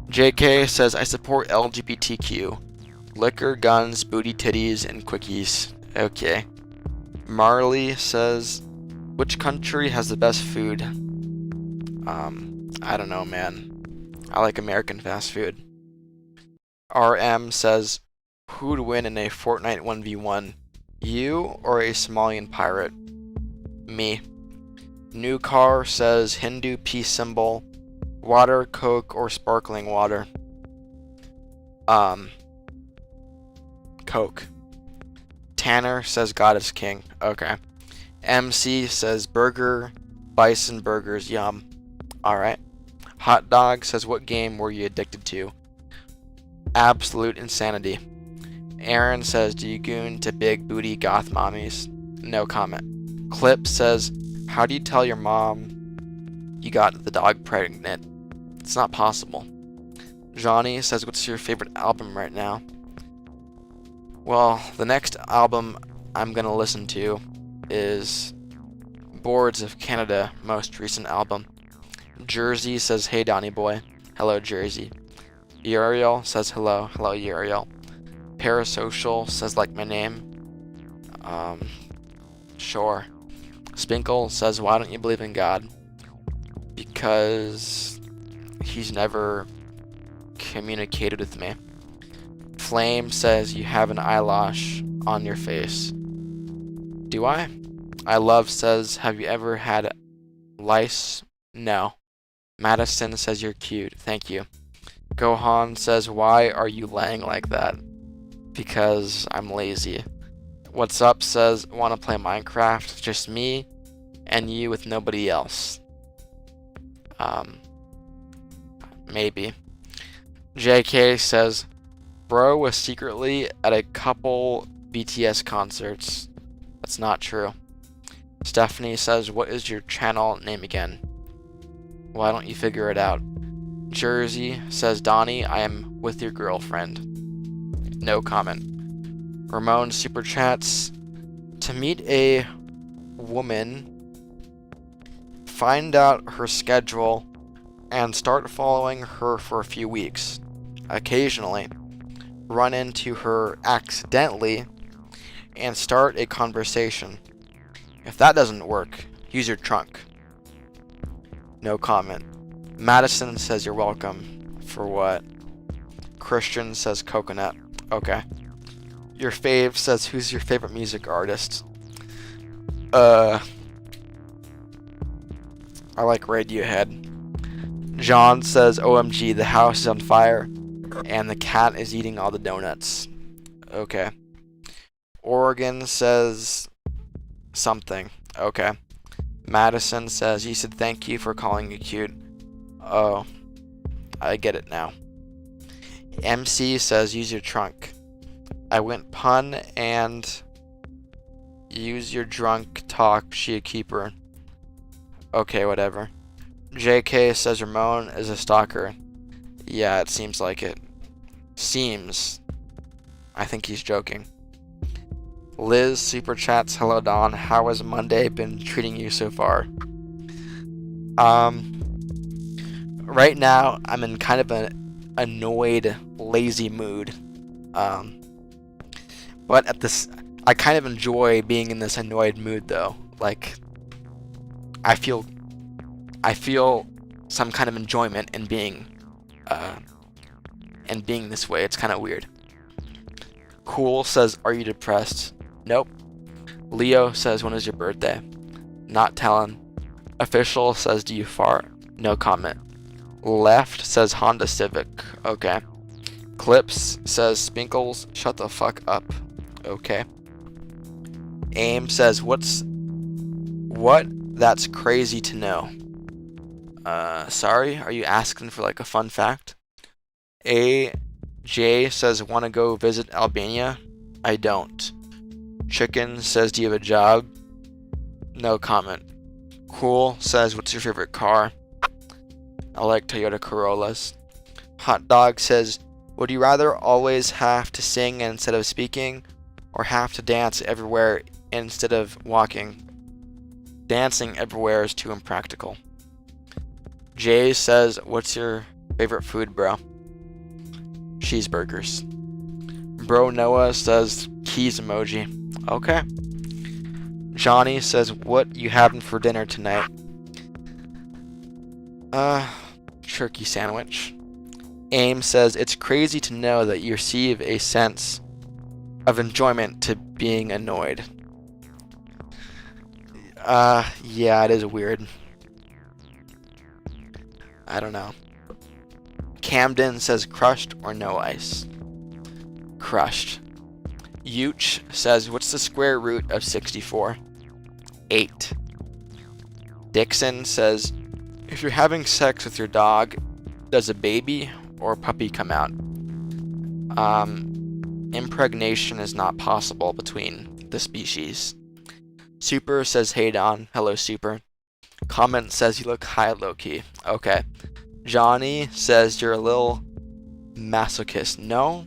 JK says, I support LGBTQ. Liquor, guns, booty titties, and quickies. Okay. Marley says, which country has the best food? I don't know, man. I like American fast food. RM says, who'd win in a Fortnite 1v1? You or a Somalian pirate? Me. New car says, Hindu peace symbol. Water, Coke, or sparkling water? Coke. Tanner says God is king. Okay. MC says burger, bison burgers, yum. Alright. Hot Dog says what game were you addicted to? Absolute insanity. Aaron says do you goon to big booty goth mommies? No comment. Clip says how do you tell your mom you got the dog pregnant? It's not possible. Johnny says what's your favorite album right now? Well, the next album I'm gonna listen to is Boards of Canada, most recent album. Jersey says hey Donny boy. Hello Jersey. Uriel says hello. Hello Uriel. Parasocial says like my name. Sure. Spinkle says why don't you believe in God? Because he's never communicated with me. Flame says you have an eyelash on your face. Do I? I love says have you ever had lice? No. Madison says you're cute. Thank you. Gohan says why are you laying like that? Because I'm lazy. What's up says want to play Minecraft? Just me and you with nobody else. Maybe. JK says bro was secretly at a couple BTS concerts. That's not true. Stephanie says what is your channel name again? Why don't you figure it out? Jersey says Donnie I am with your girlfriend. No comment. Ramon super chats to meet a woman, find out her schedule and start following her for a few weeks. Occasionally run into her accidentally and start a conversation. If that doesn't work, use your trunk. No comment. Madison says you're welcome. For what? Christian says coconut. Okay. Your fave says who's your favorite music artist? I like Radiohead. John says OMG the house is on fire and the cat is eating all the donuts. Okay. Oregon says something. Okay. Madison says he said thank you for calling you cute. Oh, I get it now. MC says use your trunk. I went pun and use your drunk talk, she a keeper. Okay, whatever. JK says Ramon is a stalker. Yeah, it seems like it. Seems. I think he's joking. Liz super chats, hello Don, how has Monday been treating you so far? Right now I'm in kind of an annoyed, lazy mood. But I kind of enjoy being in this annoyed mood though. Like I feel some kind of enjoyment in being this way. It's kind of weird. Cool says, are you depressed? Nope. Leo says, when is your birthday? Not telling. Official says, do you fart? No comment. Left says Honda Civic. Okay. Clips says Spinkles, shut the fuck up. Okay. Aim says, what? That's crazy to know. Sorry, are you asking for like a fun fact? AJ says, wanna go visit Albania? I don't. Chicken says, do you have a job? No comment. Cool says, what's your favorite car? I like Toyota Corollas. Hot Dog says, would you rather always have to sing instead of speaking, or have to dance everywhere instead of walking? Dancing everywhere is too impractical. Jay says, what's your favorite food, bro? Cheeseburgers. Bro Noah says, keys emoji. Okay. Johnny says, what you having for dinner tonight? Turkey sandwich. Aim says, it's crazy to know that you receive a sense of enjoyment to being annoyed. Yeah, it is weird. I don't know. Camden says crushed or no ice. Crushed. Yuch says, what's the square root of 64? 8. Dixon says, if you're having sex with your dog, does a baby or puppy come out? Impregnation is not possible between the species. Super says, hey Don. Hello, Super. Comment says, you look high low-key. Okay. Johnny says, you're a little masochist. No,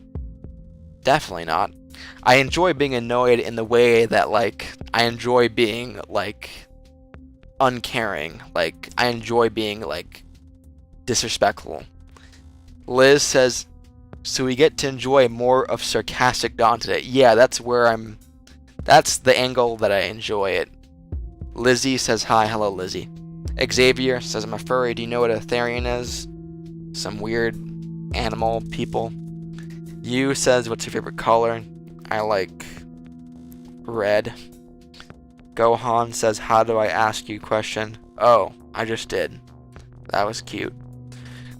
definitely not. I enjoy being annoyed in the way that, like, I enjoy being, like, uncaring. Like, I enjoy being, like, disrespectful. Liz says, so we get to enjoy more of sarcastic Don today. Yeah, that's the angle that I enjoy it. Lizzie says, hi. Hello, Lizzie. Xavier says, I'm a furry. Do you know what a therian is? Some weird animal people. You says, what's your favorite color? I like red. Gohan says, how do I ask you a question? Oh, I just did. That was cute.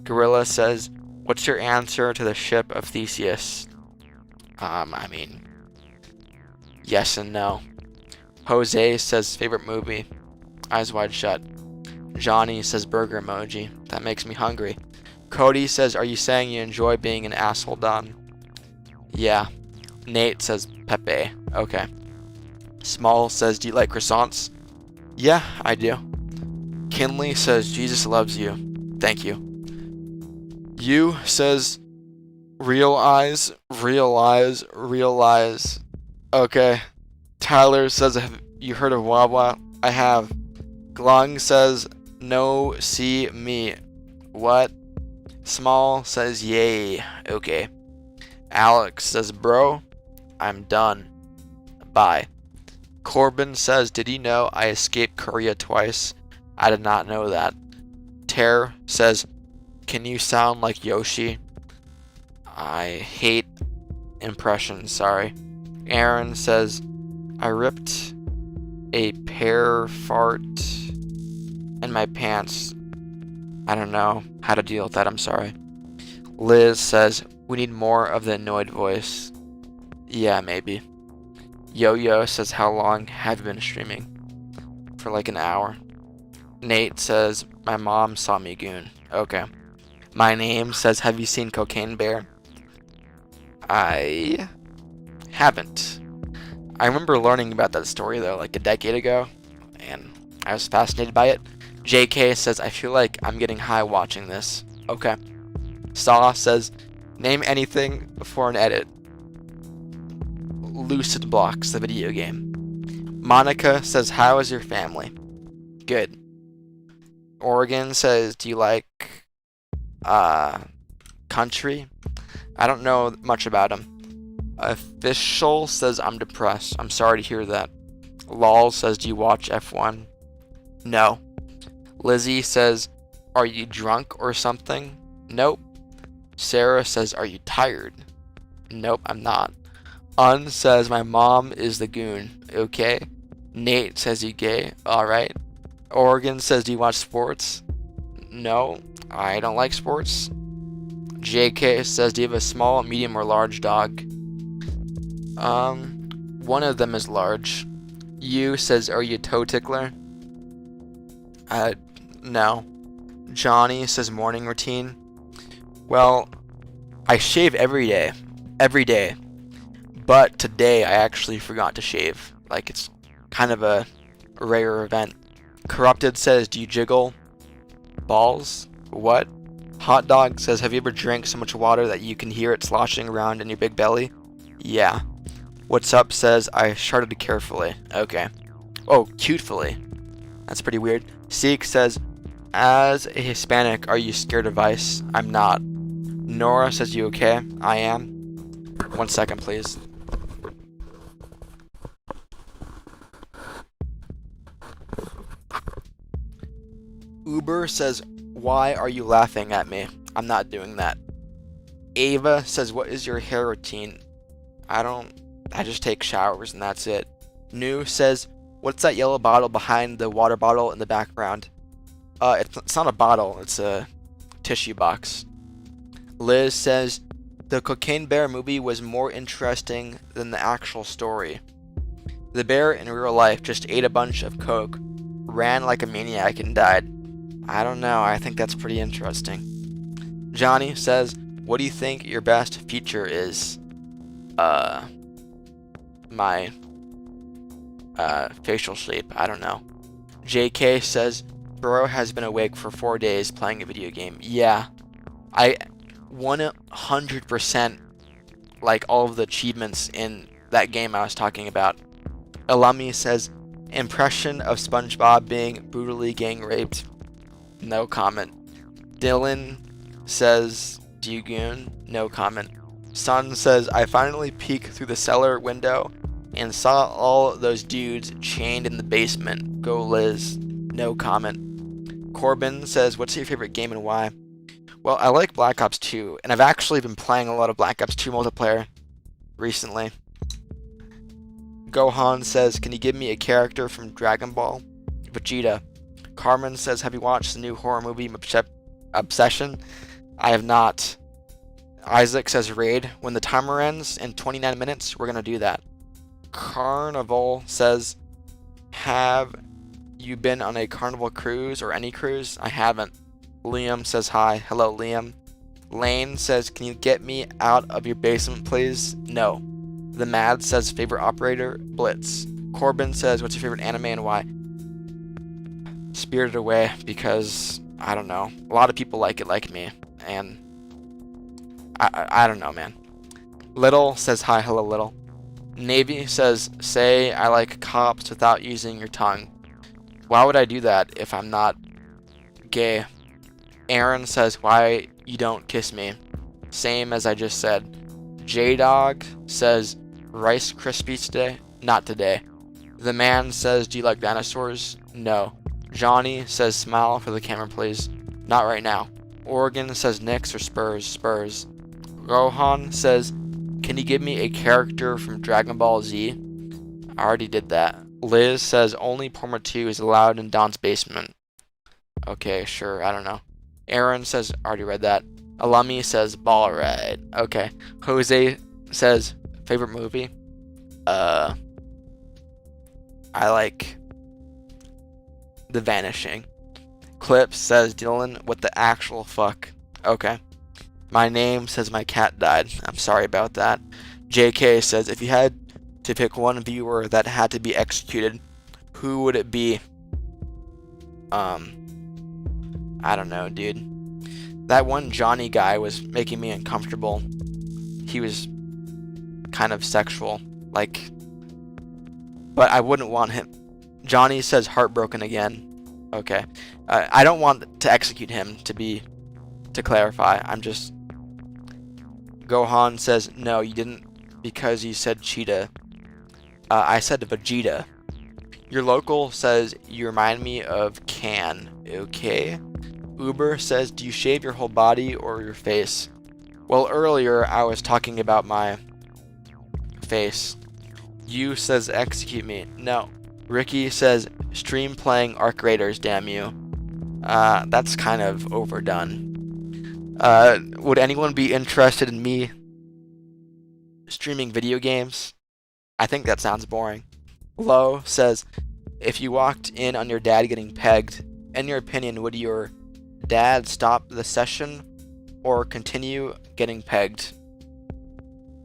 Gorilla says, what's your answer to the ship of Theseus? I mean, yes and no. Jose says, favorite movie? Eyes Wide Shut. Johnny says, burger emoji. That makes me hungry. Cody says, are you saying you enjoy being an asshole, Don? Yeah. Nate says, Pepe. Okay. Small says, do you like croissants? Yeah, I do. Kinley says, Jesus loves you. Thank you. You says, real eyes, real eyes, real eyes. Okay. Tyler says, have you heard of Wawa? I have. Glung says, no, see me. What? Small says, yay. Okay. Alex says, bro, I'm done. Bye. Corbin says, did you know I escaped Korea twice? I did not know that. Ter says, can you sound like Yoshi? I hate impressions, sorry. Aaron says, I ripped a pear fart in my pants. I don't know how to deal with that, I'm sorry. Liz says, we need more of the annoyed voice. Yeah, maybe. Yo-Yo says, how long have you been streaming? For like an hour. Nate says, my mom saw me goon. Okay. My name says, have you seen Cocaine Bear? I haven't. I remember learning about that story though, like a decade ago, and I was fascinated by it. JK says, I feel like I'm getting high watching this. Okay. Saw says, name anything for an edit. Lucid Blocks, the video game. Monica says, how is your family? Good. Oregon says, do you like country? I don't know much about him. Official says, I'm depressed. I'm sorry to hear that. Lol says, do you watch F1? No. Lizzie says, are you drunk or something? Nope. Sarah says, are you tired? Nope, I'm not. Un says, my mom is the goon. Okay. Nate says, you gay? Alright. Oregon says, do you watch sports? No, I don't like sports. JK says, do you have a small, medium, or large dog? One of them is large. U says, are you a toe tickler? No. Johnny says, morning routine. Well, I shave every day. Every day. But today I actually forgot to shave. Like, it's kind of a rare event. Corrupted says, do you jiggle balls? What? Hot Dog says, have you ever drank so much water that you can hear it sloshing around in your big belly? Yeah. What's Up says, I sharted carefully. Okay. Oh, cutefully. That's pretty weird. Seek says, as a Hispanic, are you scared of ice? I'm not. Nora says, you okay? I am. 1 second, please. Uber says, why are you laughing at me? I'm not doing that. Ava says, what is your hair routine? I just take showers and that's it. New says, what's that yellow bottle behind the water bottle in the background? It's not a bottle, it's a tissue box. Liz says, The Cocaine Bear movie was more interesting than the actual story. The bear in real life just ate a bunch of coke, ran like a maniac, and died. I don't know, I think that's pretty interesting. Johnny says, what do you think your best feature is? My facial shape, I don't know. JK says, bro has been awake for 4 days playing a video game. Yeah, I 100% like all of the achievements in that game I was talking about. Alami says, impression of SpongeBob being brutally gang raped. No comment. Dylan says, Dugoon. No comment. Sun says, I finally peeked through the cellar window and saw all those dudes chained in the basement. Go Liz. No comment. Corbin says, what's your favorite game and why? Well, I like Black Ops 2, and I've actually been playing a lot of Black Ops 2 multiplayer recently. Gohan says, can you give me a character from Dragon Ball? Vegeta. Carmen says, have you watched the new horror movie Obsession? I have not. Isaac says, raid. When the timer ends in 29 minutes, we're going to do that. Carnival says, have you been on a Carnival cruise or any cruise? I haven't. Liam says, hi. Hello, Liam. Lane says, can you get me out of your basement, please? No. The Mad says, favorite operator? Blitz. Corbin says, what's your favorite anime and why? Spirited Away, because, I don't know, a lot of people like it like me, and I don't know, man. Little says, hi. Hello, Little. Navy says, say I like cops without using your tongue. Why would I do that if I'm not gay? Aaron says, why you don't kiss me? Same as I just said. J-Dog says, Rice Krispies today? Not today. The Man says, do you like dinosaurs? No. Johnny says, smile for the camera, please. Not right now. Oregon says, Knicks or Spurs? Spurs. Rohan says, can you give me a character from Dragon Ball Z? I already did that. Liz says, only Porma 2 is allowed in Don's basement. Okay, sure, I don't know. Aaron says, already read that. Alami says, ball ride. Okay. Jose says, favorite movie? I like The Vanishing. Clip says, Dylan, what the actual fuck? Okay. My name says my cat died. I'm sorry about that. JK says, if you had to pick one viewer that had to be executed, who would it be? I don't know, dude. That one Johnny guy was making me uncomfortable. He was kind of sexual, like, but I wouldn't want him. Johnny says heartbroken again. Okay. I don't want to execute him, to clarify. I'm just... Gohan says, no, you didn't, because you said cheetah. I said Vegeta. Your local says, you remind me of Can. Okay. Uber says, do you shave your whole body or your face? Well, earlier I was talking about my face. You says, execute me. No. Ricky says, stream playing Arc Raiders, damn you. That's kind of overdone. Would anyone be interested in me streaming video games? I think that sounds boring. Lo says, if you walked in on your dad getting pegged, in your opinion, would your dad stop the session or continue getting pegged?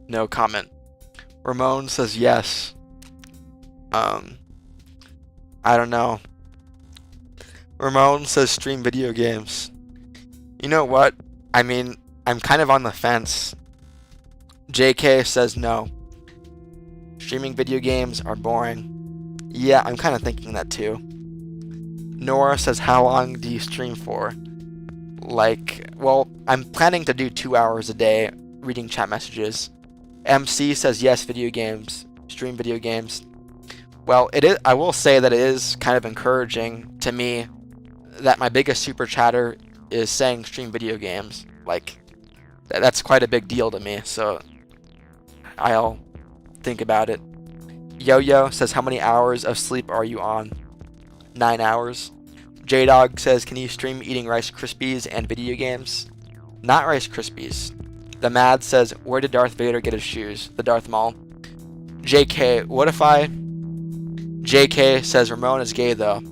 No comment. Ramon says yes. I don't know. Ramon says stream video games. You know what? I mean, I'm kind of on the fence. JK says no. Streaming video games are boring. Yeah, I'm kind of thinking that too. Nora says, how long do you stream for? Like, well, I'm planning to do 2 hours a day reading chat messages. MC says yes, video games. Stream video games. Well, it is. I will say that it is kind of encouraging to me that my biggest super chatter is saying stream video games. Like, that's quite a big deal to me, so I'll think about it. Yo-Yo says, how many hours of sleep are you on? 9 hours. J-Dog says, can you stream eating Rice Krispies and video games? Not Rice Krispies. The Mad says, where did Darth Vader get his shoes? The Darth Maul. JK, what if I... JK says, Ramon is gay though.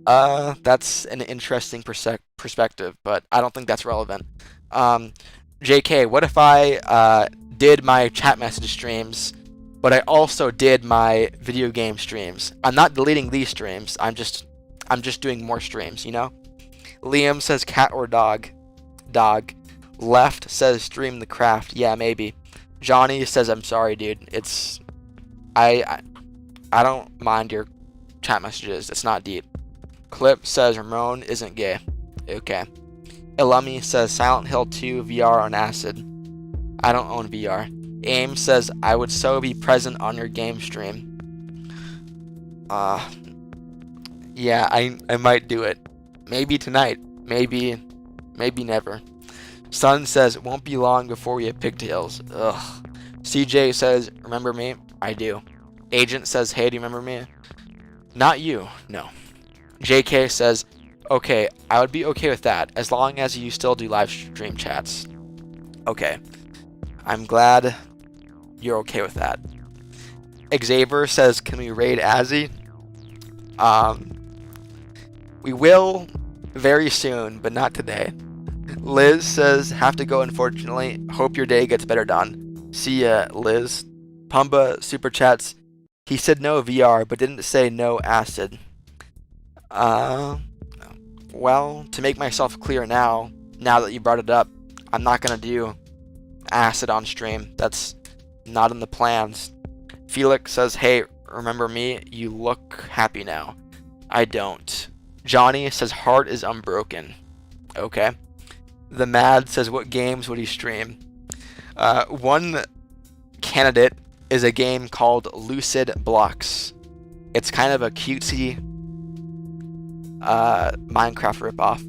That's an interesting perspective, but I don't think that's relevant. JK, what if I did my chat message streams, but I also did my video game streams? I'm not deleting these streams. I'm just doing more streams, you know? Liam says cat or dog. Dog. Left says stream the craft. Yeah, maybe. Johnny says I'm sorry, dude. It's I don't mind your chat messages. It's not deep. Clip says Ramon isn't gay. Okay. Elumi says Silent Hill 2 VR on acid. I don't own VR. Aim says I would so be present on your game stream. Yeah, I might do it. Maybe tonight. Maybe never. Sun says won't be long before we have pigtails. Ugh. CJ says remember me? I do. Agent says hey, do you remember me? Not you. No. JK says okay, I would be okay with that as long as you still do live stream chats. Okay. I'm glad you're okay with that. Xavier says can we raid Azzy? We will very soon, but not today. Liz says have to go unfortunately. Hope your day gets better done. See ya, Liz. Pumba super chats. He said no VR, but didn't say no acid. Well, to make myself clear now that you brought it up, I'm not gonna do acid on stream. That's not in the plans. Felix says, hey, remember me? You look happy now. I don't. Johnny says heart is unbroken. Okay. The Mad says what games would he stream? One candidate is a game called Lucid Blocks. It's kind of a cutesy Minecraft ripoff.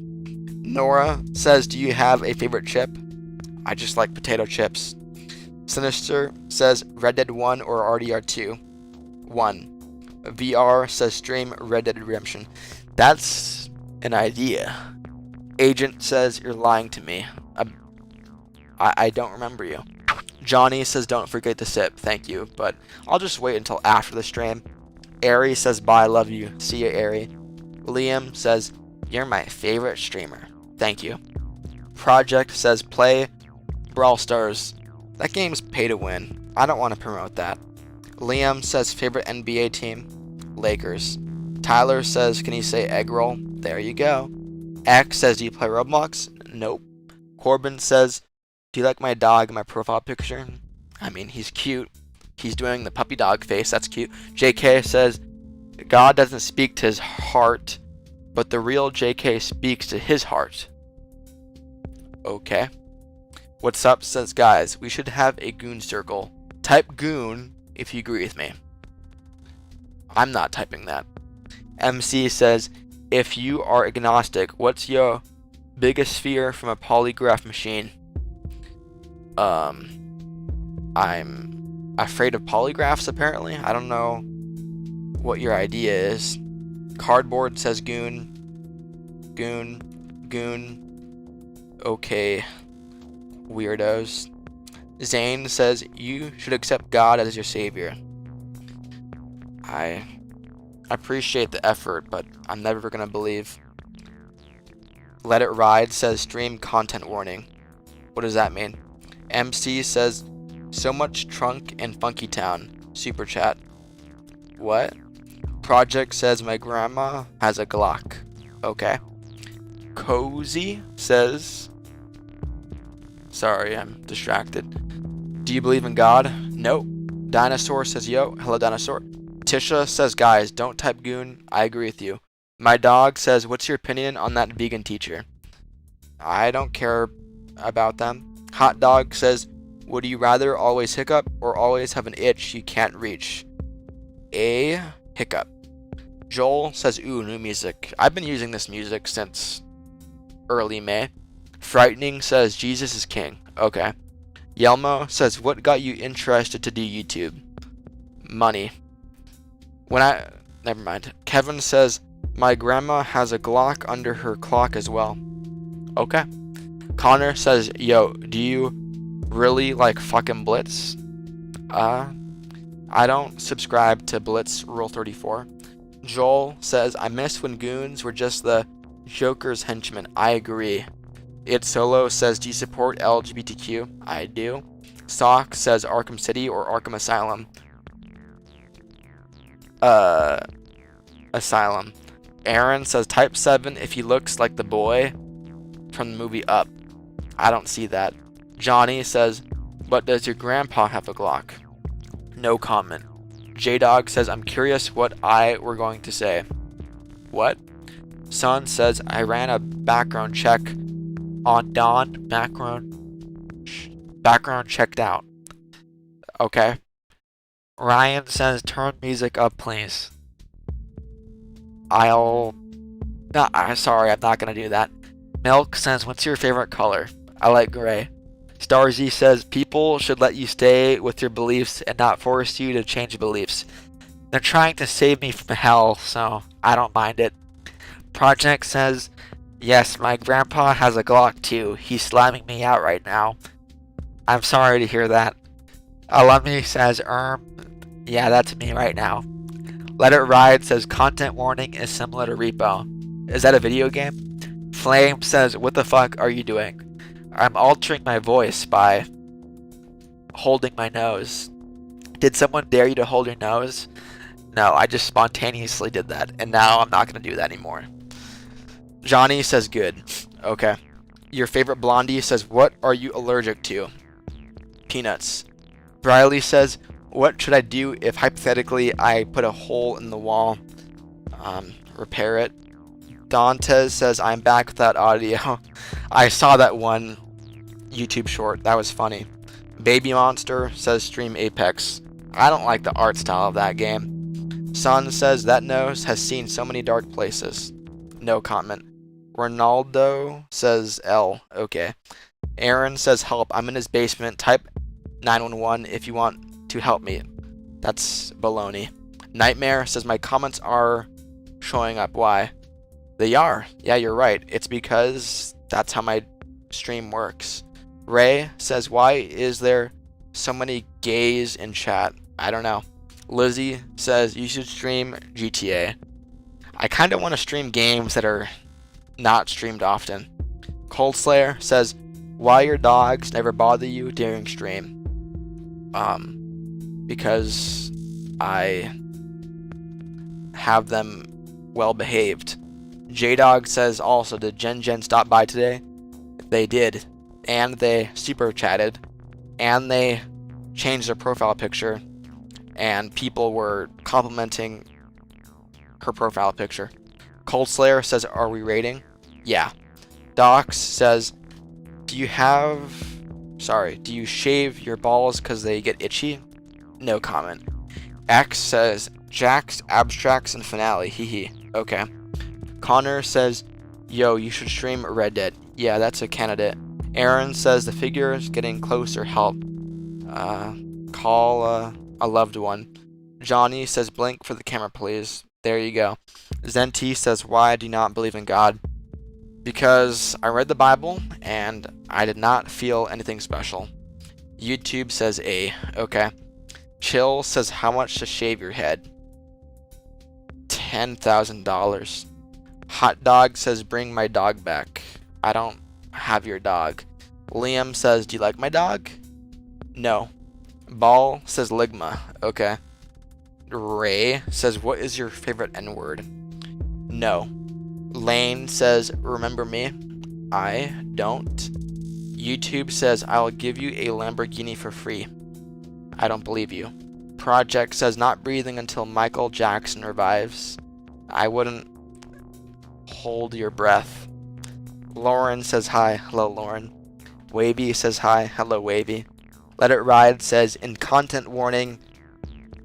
Nora says, do you have a favorite chip? I just like potato chips. Sinister says Red Dead 1 or RDR 2. 1. VR says stream Red Dead Redemption. That's an idea. Agent says you're lying to me. I don't remember you. Johnny says don't forget to sip. Thank you, but I'll just wait until after the stream. Ari says bye, love you. See ya, Ari. Liam says you're my favorite streamer. Thank you. Project says play Brawl Stars. That game's pay to win. I don't want to promote that. Liam says favorite NBA team? Lakers. Tyler says can you say egg roll? There you go. X says do you play Roblox? Nope. Corbin says do you like my dog in my profile picture? I mean, he's cute. He's doing the puppy dog face. That's cute. JK says God doesn't speak to his heart, but the real JK speaks to his heart. Okay. What's up says, guys, we should have a goon circle. Type goon if you agree with me. I'm not typing that. MC says, if you are agnostic, what's your biggest fear from a polygraph machine? I'm afraid of polygraphs, apparently. I don't know what your idea is. Cardboard says goon. Goon. Okay. Weirdos. Zane says you should accept God as your savior. I appreciate the effort, but I'm never gonna believe. Let It Ride says stream content warning. What does that mean? MC says so much trunk in Funky Town. Super chat. What? Project says my grandma has a Glock. Okay. Cozy says sorry, I'm distracted. Do you believe in God? Nope. Dinosaur says yo. Hello, Dinosaur. Tisha says guys, don't type goon. I agree with you. My dog says what's your opinion on that vegan teacher? I don't care about them. Hot Dog says would you rather always hiccup or always have an itch you can't reach? A hiccup. Joel says ooh, new music. I've been using this music since early May. Frightening says Jesus is king. Okay. Yelmo says what got you interested to do YouTube? Money. Never mind. Kevin says my grandma has a Glock under her clock as well. Okay. Connor says, yo, do you really like fucking Blitz? I don't subscribe to Blitz Rule 34. Joel says, I miss when goons were just the Joker's henchmen. I agree. It Solo says, do you support LGBTQ? I do. Sock says Arkham City or Arkham Asylum. Asylum. Aaron says type 7 if he looks like the boy from the movie Up. I don't see that. Johnny says, but does your grandpa have a Glock? No comment. J-Dog says, I'm curious what I were going to say. What? Son says, I ran a background check on Don. Background checked out. Okay. Ryan says, turn music up, please. Sorry, I'm not gonna do that. Milk says, what's your favorite color? I like gray. Starzy says, people should let you stay with your beliefs and not force you to change beliefs. They're trying to save me from hell, so I don't mind it. Project says, yes, my grandpa has a Glock too. He's slamming me out right now. I'm sorry to hear that. Alumni says, yeah, that's me right now. Let It Ride says, content warning is similar to Repo. Is that a video game? Flame says, what the fuck are you doing? I'm altering my voice by holding my nose. Did someone dare you to hold your nose? No, I just spontaneously did that, and now I'm not going to do that anymore. Johnny says, good. Okay. Your favorite blondie says, what are you allergic to? Peanuts. Briley says, what should I do if hypothetically I put a hole in the wall? Repair it. Dantes says, I'm back without audio. I saw that one YouTube short. That was funny. Baby Monster says, stream Apex. I don't like the art style of that game. Son says, that nose has seen so many dark places. No comment. Ronaldo says, L. Okay. Aaron says, help. I'm in his basement. Type 911 if you want to help me. That's baloney. Nightmare says, my comments are showing up. Why? They are. Yeah, you're right. It's because that's how my stream works. Ray says, why is there so many gays in chat? I don't know. Lizzie says, you should stream GTA. I kind of want to stream games that are not streamed often. Cold Slayer says, why your dogs never bother you during stream? Because I have them well behaved. J-Dog says also, did Jen stop by today? They did. And they super chatted. And they changed their profile picture. And people were complimenting her profile picture. Cold Slayer says, are we rating? Yeah. Docs says, do you shave your balls because they get itchy? No comment. X says, Jax, Abstracts, and Finale. Hehe. Okay. Connor says, yo, you should stream Red Dead. Yeah, that's a candidate. Aaron says, the figure is getting closer. Help. Call a loved one. Johnny says, blink for the camera, please. There you go. Zenti says, why do you not believe in God? Because I read the Bible, and I did not feel anything special. YouTube says A. Okay. Chill says, how much to shave your head? $10,000. Hot Dog says, bring my dog back. I don't have your dog. Liam says, do you like my dog? No. Ball says, Ligma. Okay. Ray says, what is your favorite N-word? No. Lane says, remember me? I don't. YouTube says, I'll give you a Lamborghini for free. I don't believe you. Project says, not breathing until Michael Jackson revives. I wouldn't hold your breath. Lauren says, hi. Hello, Lauren. Wavy says, hi. Hello, Wavy. Let It Ride says, in content warning,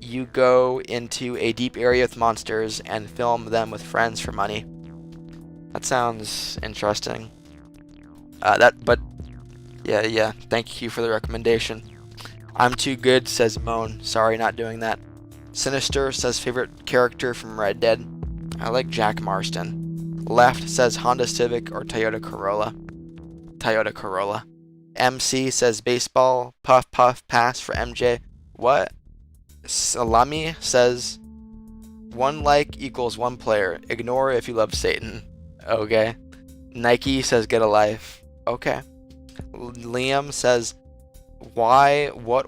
you go into a deep area with monsters and film them with friends for money. That sounds interesting. Yeah, thank you for the recommendation. I'm too good, says Moan. Sorry, not doing that. Sinister says, favorite character from Red Dead. I like Jack Marston. Left says, Honda Civic or Toyota Corolla. Toyota Corolla. MC says baseball, puff puff pass for MJ. What? Salami says 1 like equals 1 player. Ignore if you love Satan. Okay. Nike says get a life. Okay. Liam says why, what?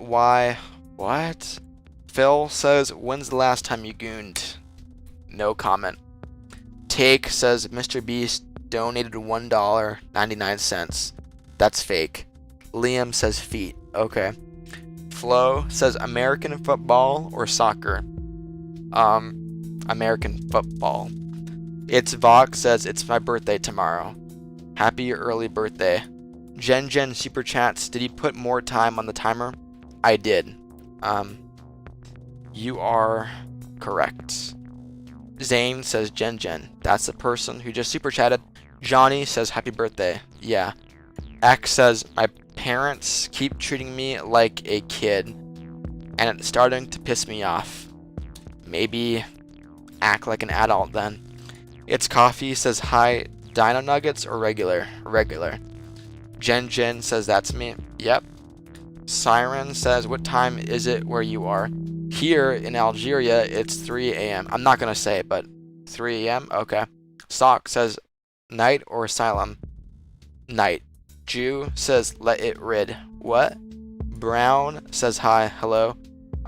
Phil says when's the last time you gooned? No comment. Take says Mr. Beast donated $1.99. That's fake. Liam says feet. Okay. Flo says American football or soccer? American football. It's Vox says it's my birthday tomorrow. Happy early birthday. Jen super chats. Did he put more time on the timer? I did. You are correct. Zane says Jen. That's the person who just super chatted. Johnny says happy birthday. Yeah. X says my parents keep treating me like a kid and it's starting to piss me off. Maybe act like an adult then. It's Coffee says hi, Dino Nuggets or regular? Regular. Jen says that's me. Yep. Siren says what time is it where you are? Here in Algeria it's 3 a.m. I'm not gonna say it, but 3 a.m. Okay. Sock says night or asylum? Night. Jew says let it rid. What? Brown says hi, hello.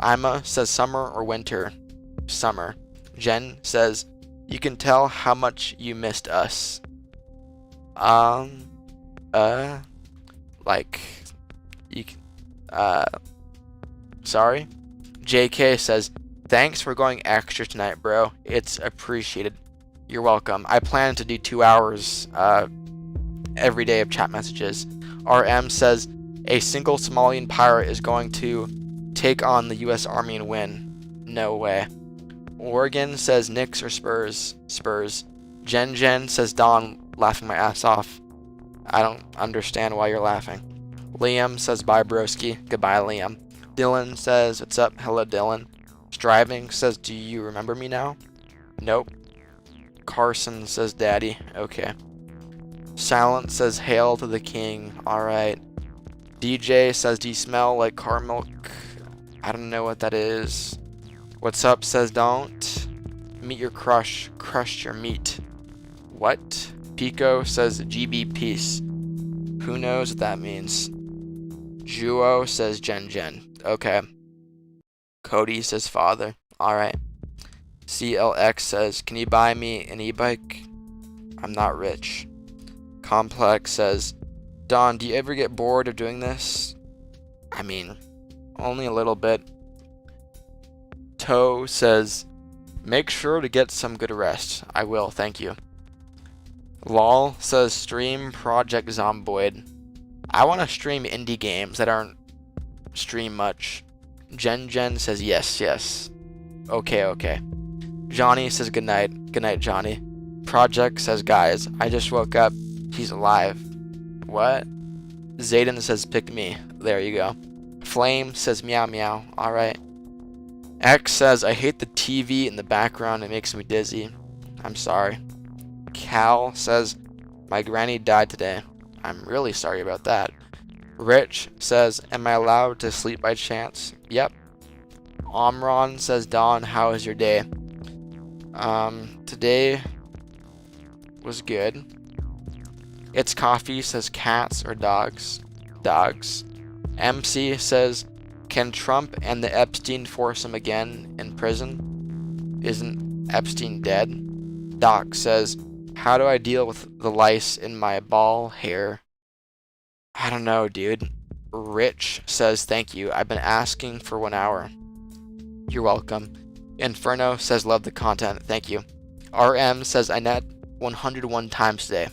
Ima says summer or winter? Summer. Jen says you can tell how much you missed us. Like you sorry. JK says thanks for going extra tonight, bro. It's appreciated. You're welcome. I plan to do 2 hours every day of chat messages. RM says a single Somalian pirate is going to take on the US Army and win. No way. Oregon says Knicks or Spurs? Spurs. Jen says Don, laughing my ass off. I don't understand why you're laughing. Liam says bye broski. Goodbye Liam. Dylan says what's up? Hello Dylan. Striving says do you remember me now? Nope. Carson says daddy. Okay. Silent says hail to the king. Alright. DJ says do you smell like car milk? I don't know what that is. What's up says don't. Meet your crush. Crushed your meat. What? Pico says GB peace. Who knows what that means? Juo says Jen. Okay. Cody says father. Alright. CLX says can you buy me an e-bike? I'm not rich. Complex says Don, do you ever get bored of doing this? I mean, only a little bit. Toe says make sure to get some good rest. I will, thank you. Lol says stream Project Zomboid. I want to stream indie games that aren't stream much. Jen says yes. Okay. Johnny says good night Johnny. Project says guys, I just woke up. He's alive. What? Zayden says pick me. There you go. Flame says meow. Alright. X says I hate the TV in the background. It makes me dizzy. I'm sorry. Cal says my granny died today. I'm really sorry about that. Rich says am I allowed to sleep by chance? Yep. Omron says Don, how was your day? Today was good. It's Coffee says cats or dogs? Dogs. MC says can Trump and the Epstein foursome again in prison? Isn't Epstein dead? Doc says how do I deal with the lice in my ball hair? I don't know, dude. Rich says thank you. I've been asking for 1 hour. You're welcome. Inferno says love the content. Thank you. RM says I net 101 times today.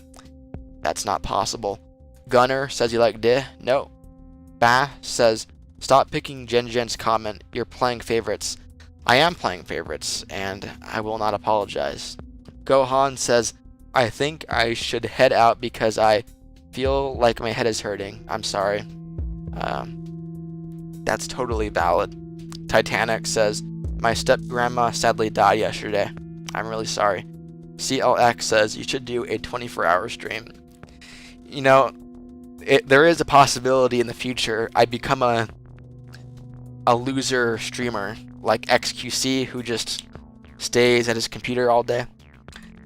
That's not possible. Gunner says you like deh? No. Bah says stop picking Jen's comment. You're playing favorites. I am playing favorites, and I will not apologize. Gohan says I think I should head out because I feel like my head is hurting. I'm sorry. That's totally valid. Titanic says my step-grandma sadly died yesterday. I'm really sorry. CLX says you should do a 24-hour stream. You know, there is a possibility in the future I become a loser streamer like XQC who just stays at his computer all day.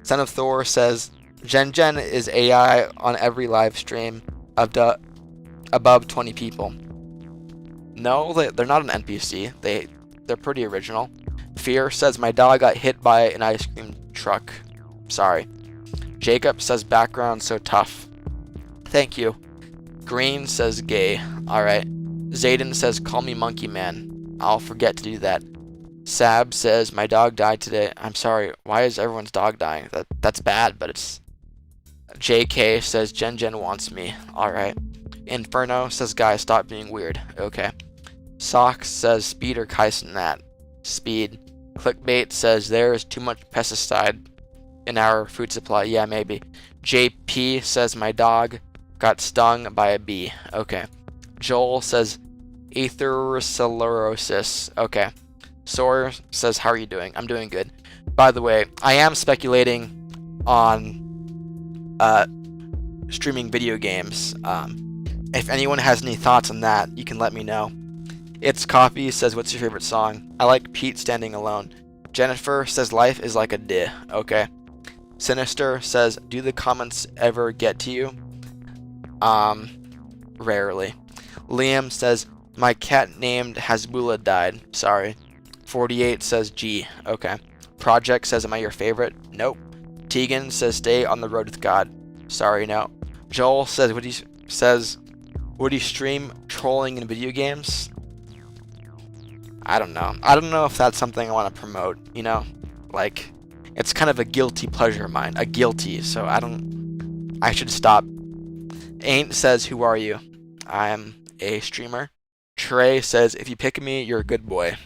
Son of Thor says, Gen is AI on every live stream above 20 people. No, they're not an NPC. They're pretty original. Fear says, my dog got hit by an ice cream truck. Sorry. Jacob says, background so tough. Thank you. Green says, gay. Alright. Zayden says, call me Monkey Man. I'll forget to do that. Sab says, my dog died today. I'm sorry. Why is everyone's dog dying? That's bad, but it's... JK says, Gen wants me. Alright. Inferno says, guys, stop being weird. Okay. Sox says, speed or Kaisen that. Speed. Clickbait says, there is too much pesticide in our food supply. Yeah, maybe. JP says, my dog got stung by a bee. Okay. Joel says, atherosclerosis. Okay. Sawyer says, how are you doing? I'm doing good. By the way, I am speculating on streaming video games. If anyone has any thoughts on that, you can let me know. It's Coffee says, what's your favorite song? I like Pete Standing Alone. Jennifer says, life is like a di. Okay. Sinister says, do the comments ever get to you? Rarely. Liam says, my cat named Hasbula died. Sorry. 48 says, G. Okay. Project says, am I your favorite? Nope. Tegan says, stay on the road with God. Sorry, no. Joel says, would you stream trolling in video games? I don't know. I don't know if that's something I want to promote, you know? Like, it's kind of a guilty pleasure of mine. So I should stop. Ain't says, who are you? I'm a streamer. Trey says, if you pick me, you're a good boy.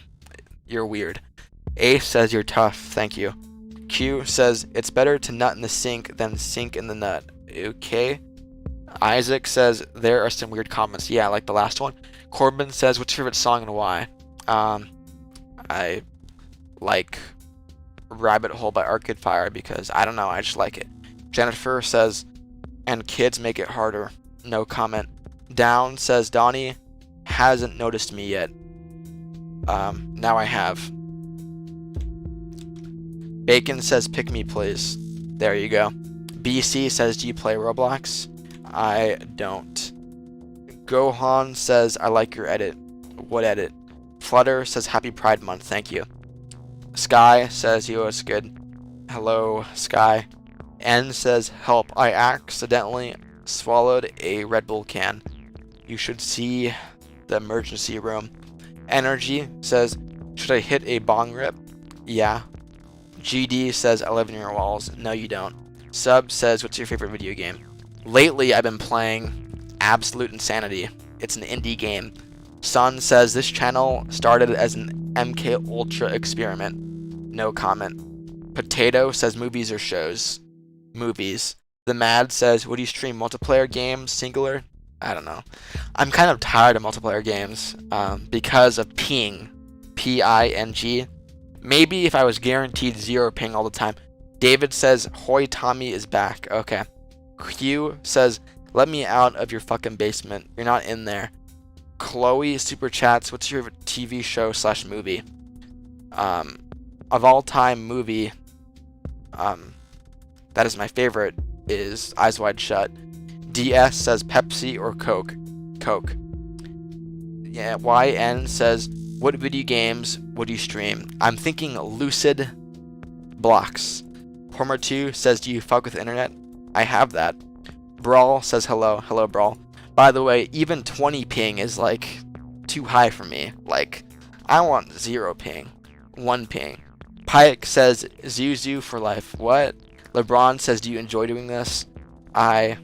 You're weird. Ace says, you're tough. Thank you. Q says, it's better to nut in the sink than sink in the nut. Okay. Isaac says, there are some weird comments. Yeah, like the last one. Corbin says, what's your favorite song and why? I like Rabbit Hole by Arcade Fire because, I don't know, I just like it. Jennifer says, and kids make it harder. No comment. Down says, Donnie hasn't noticed me yet. Now I have. Bacon says, pick me please. There you go. BC says, do you play Roblox? I don't. Gohan says, I like your edit. What edit? Flutter says, happy Pride Month. Thank you. Sky says, yo, it's good. Hello, Sky. N says, help. I accidentally swallowed a Red Bull can. You should see the emergency room. Energy says, should I hit a bong rip? Yeah. GD says, I live in your walls. No, you don't. Sub says, what's your favorite video game? Lately, I've been playing Absolute Insanity. It's an indie game. Sun says, this channel started as an MK Ultra experiment. No comment. Potato says, movies or shows? Movies. The Mad says, would you stream multiplayer games, singular? I don't know. I'm kind of tired of multiplayer games because of ping. P-I-N-G. Maybe if I was guaranteed 0 ping all the time. David says, Hoy Tommy is back. Okay. Q says, let me out of your fucking basement. You're not in there. Chloe super chats, what's your favorite TV show / movie? Of all time movie, that is my favorite, is Eyes Wide Shut. DS says Pepsi or Coke? Coke. Yeah, YN says, what video games would you stream? I'm thinking Lucid Blocks. Pormer2 says, do you fuck with the internet? I have that. Brawl says hello. Hello, Brawl. By the way, even 20 ping is like too high for me. Like, I want 0 ping. 1 ping. Pike says, Zuzu for life. What? LeBron says, do you enjoy doing this? I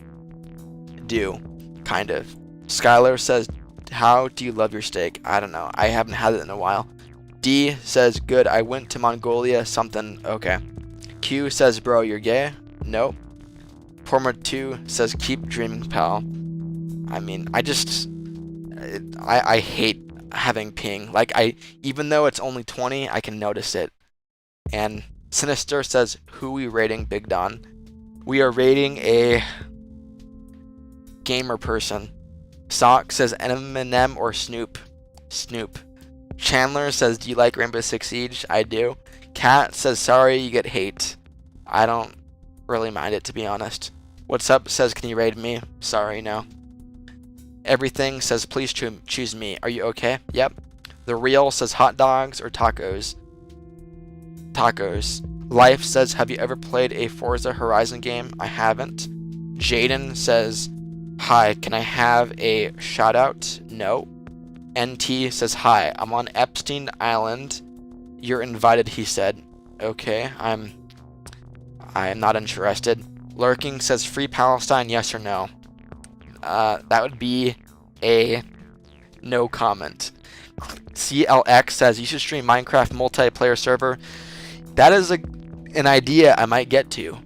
do. Kind of. Skylar says, how do you love your steak? I don't know. I haven't had it in a while. D says, good. I went to Mongolia. Something. Okay. Q says, bro, you're gay? Nope. Pormer2 says, keep dreaming, pal. I mean, I hate having ping. Like, even though it's only 20, I can notice it. And Sinister says, who are we rating, Big Don? We are rating a gamer person. Sock says Eminem or Snoop. Snoop. Chandler says, do you like Rainbow Six Siege? I do. Cat says, sorry you get hate. I don't really mind it, to be honest. What's up says, can you raid me? Sorry, no. Everything says, please choose me. Are you okay? Yep. The Real says, hot dogs or tacos? Tacos. Life says, have you ever played a Forza Horizon game? I haven't. Jaden says, hi, can I have a shout out? No. NT says, hi, I'm on Epstein Island. You're invited, he said. Okay, I am not interested. Lurking says, free Palestine, yes or no? That would be a no comment. CLX says, you should stream Minecraft multiplayer server. That is an idea I might get to.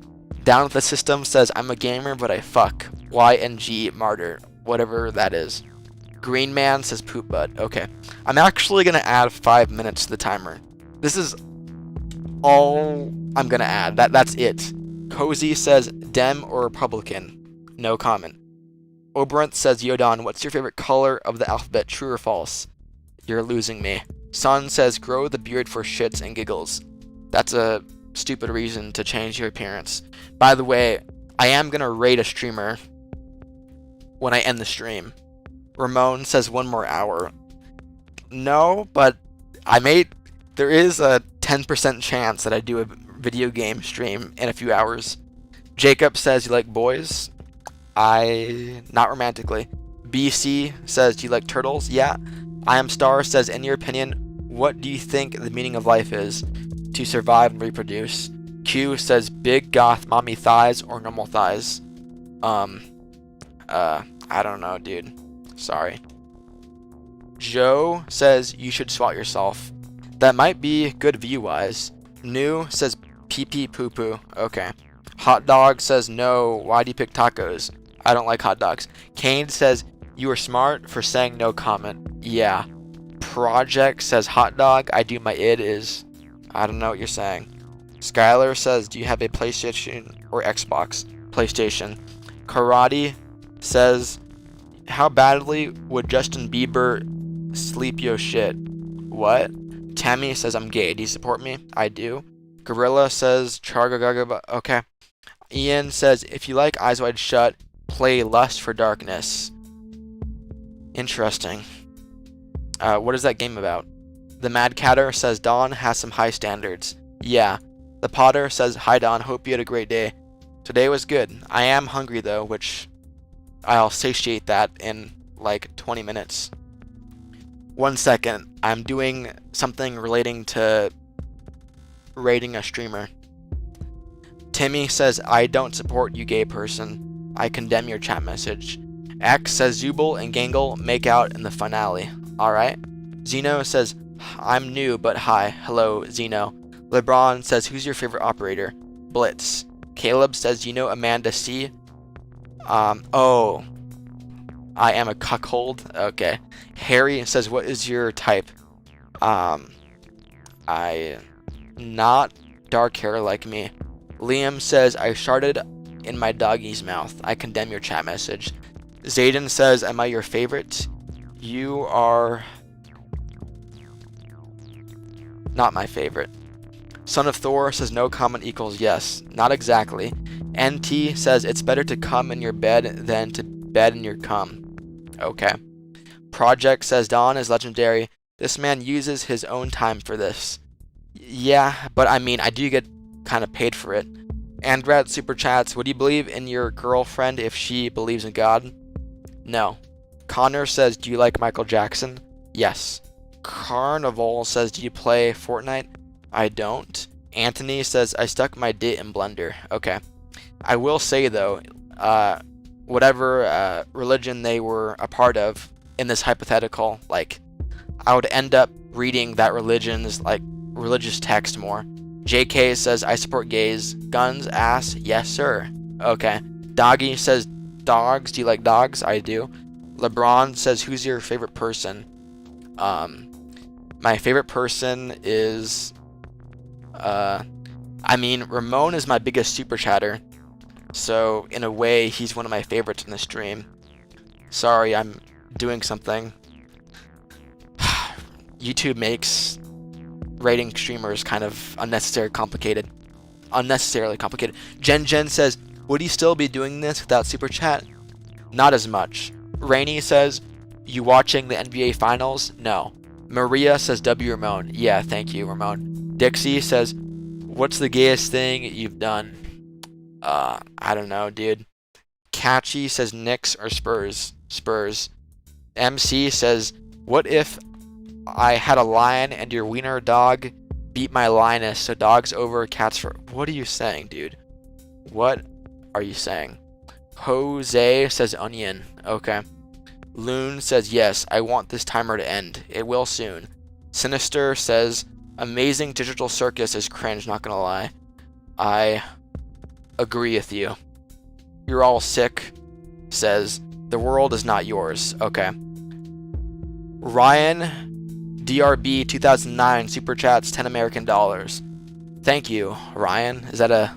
Down with the System says, I'm a gamer, but I fuck. YNG Martyr, whatever that is. Green Man says, poop bud. Okay. I'm actually going to add 5 minutes to the timer. This is all I'm going to add. That's it. Cozy says, Dem or Republican? No comment. Oberonth says, Yodon, what's your favorite color of the alphabet? True or false? You're losing me. Sun says, grow the beard for shits and giggles. That's a stupid reason to change your appearance. By the way, I am going to rate a streamer when I end the stream. Ramon says 1 more hour. No, but there is a 10% chance that I do a video game stream in a few hours. Jacob says, you like boys? Not romantically. BC says, do you like turtles? Yeah. I am Star says, in your opinion, what do you think the meaning of life is? To survive and reproduce. Q says, big goth mommy thighs or normal thighs? I don't know, dude. Sorry. Joe says, you should swat yourself. That might be good view-wise. New says, pee-pee poo-poo. Okay. Hot Dog says, no, why do you pick tacos? I don't like hot dogs. Kane says, you are smart for saying no comment. Yeah. Project says, hot dog, I do my id is... I don't know what you're saying. Skylar says, do you have a PlayStation or Xbox? PlayStation. Karate says, how badly would Justin Bieber sleep yo shit? What? Tammy says, I'm gay. Do you support me? I do. Gorilla says, Chargagaga. Okay. Ian says, if you like Eyes Wide Shut, play Lust for Darkness. Interesting. What is that game about? The Mad Catter says, Dawn has some high standards. Yeah. The Potter says, hi Dawn, hope you had a great day. Today was good. I am hungry though, which I'll satiate that in like 20 minutes. 1 second. I'm doing something relating to rating a streamer. Timmy says, I don't support you gay person. I condemn your chat message. X says, Zubul and Gangle make out in the finale. Alright. Zeno says, I'm new, but hi. Hello, Zeno. LeBron says, who's your favorite operator? Blitz. Caleb says, you know Amanda C? Oh. I am a cuckold. Okay. Harry says, what is your type? Not dark hair like me. Liam says, I sharted in my doggy's mouth. I condemn your chat message. Zayden says, am I your favorite? You are not my favorite. Son of Thor says, no comment equals yes. Not exactly. NT says, it's better to come in your bed than to bed in your cum. Okay. Project says, Dawn is legendary. This man uses his own time for this. Yeah, but I mean, I do get kind of paid for it. Andrat super chats, would you believe in your girlfriend if she believes in God? No. Connor says, do you like Michael Jackson? Yes. Carnival says, do you play Fortnite? I don't. Anthony says, I stuck my dit in Blender. Okay. I will say though, whatever religion they were a part of in this hypothetical, like, I would end up reading that religion's like religious text more. JK says, I support gays. Guns, ass, yes sir. Okay. Doggy says, dogs, do you like dogs? I do. LeBron says, who's your favorite person? My favorite person is, I mean, Ramon is my biggest super chatter. So, in a way, he's one of my favorites in the stream. Sorry, I'm doing something. YouTube makes rating streamers kind of unnecessarily complicated. Jen says, would he still be doing this without Super Chat? Not as much. Rainy says, you watching the NBA Finals? No. Maria says, W Ramon. Yeah, thank you, Ramon. Dixie says, what's the gayest thing you've done? I don't know, dude. Catchy says Knicks or Spurs. Spurs. MC says, what if I had a lion and your wiener dog beat my lioness, so dogs over cats for... What are you saying, dude? What are you saying? Jose says onion. Okay. Loon says, yes, I want this timer to end. It will soon. Sinister says, amazing digital circus is cringe, not gonna lie. I agree with you. You're all sick says, the world is not yours. Okay. Ryan DRB 2009 super chats 10 American dollars. Thank you, Ryan. Is that a...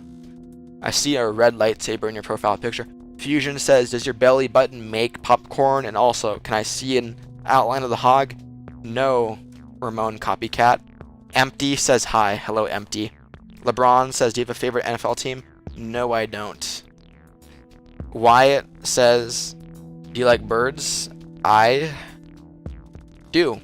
I see a red lightsaber in your profile picture. Fusion says, does your belly button make popcorn? And also, can I see an outline of the hog? No, Ramon Copycat. Empty says hi. Hello, Empty. LeBron says, do you have a favorite NFL team? No, I don't. Wyatt says, do you like birds? I do.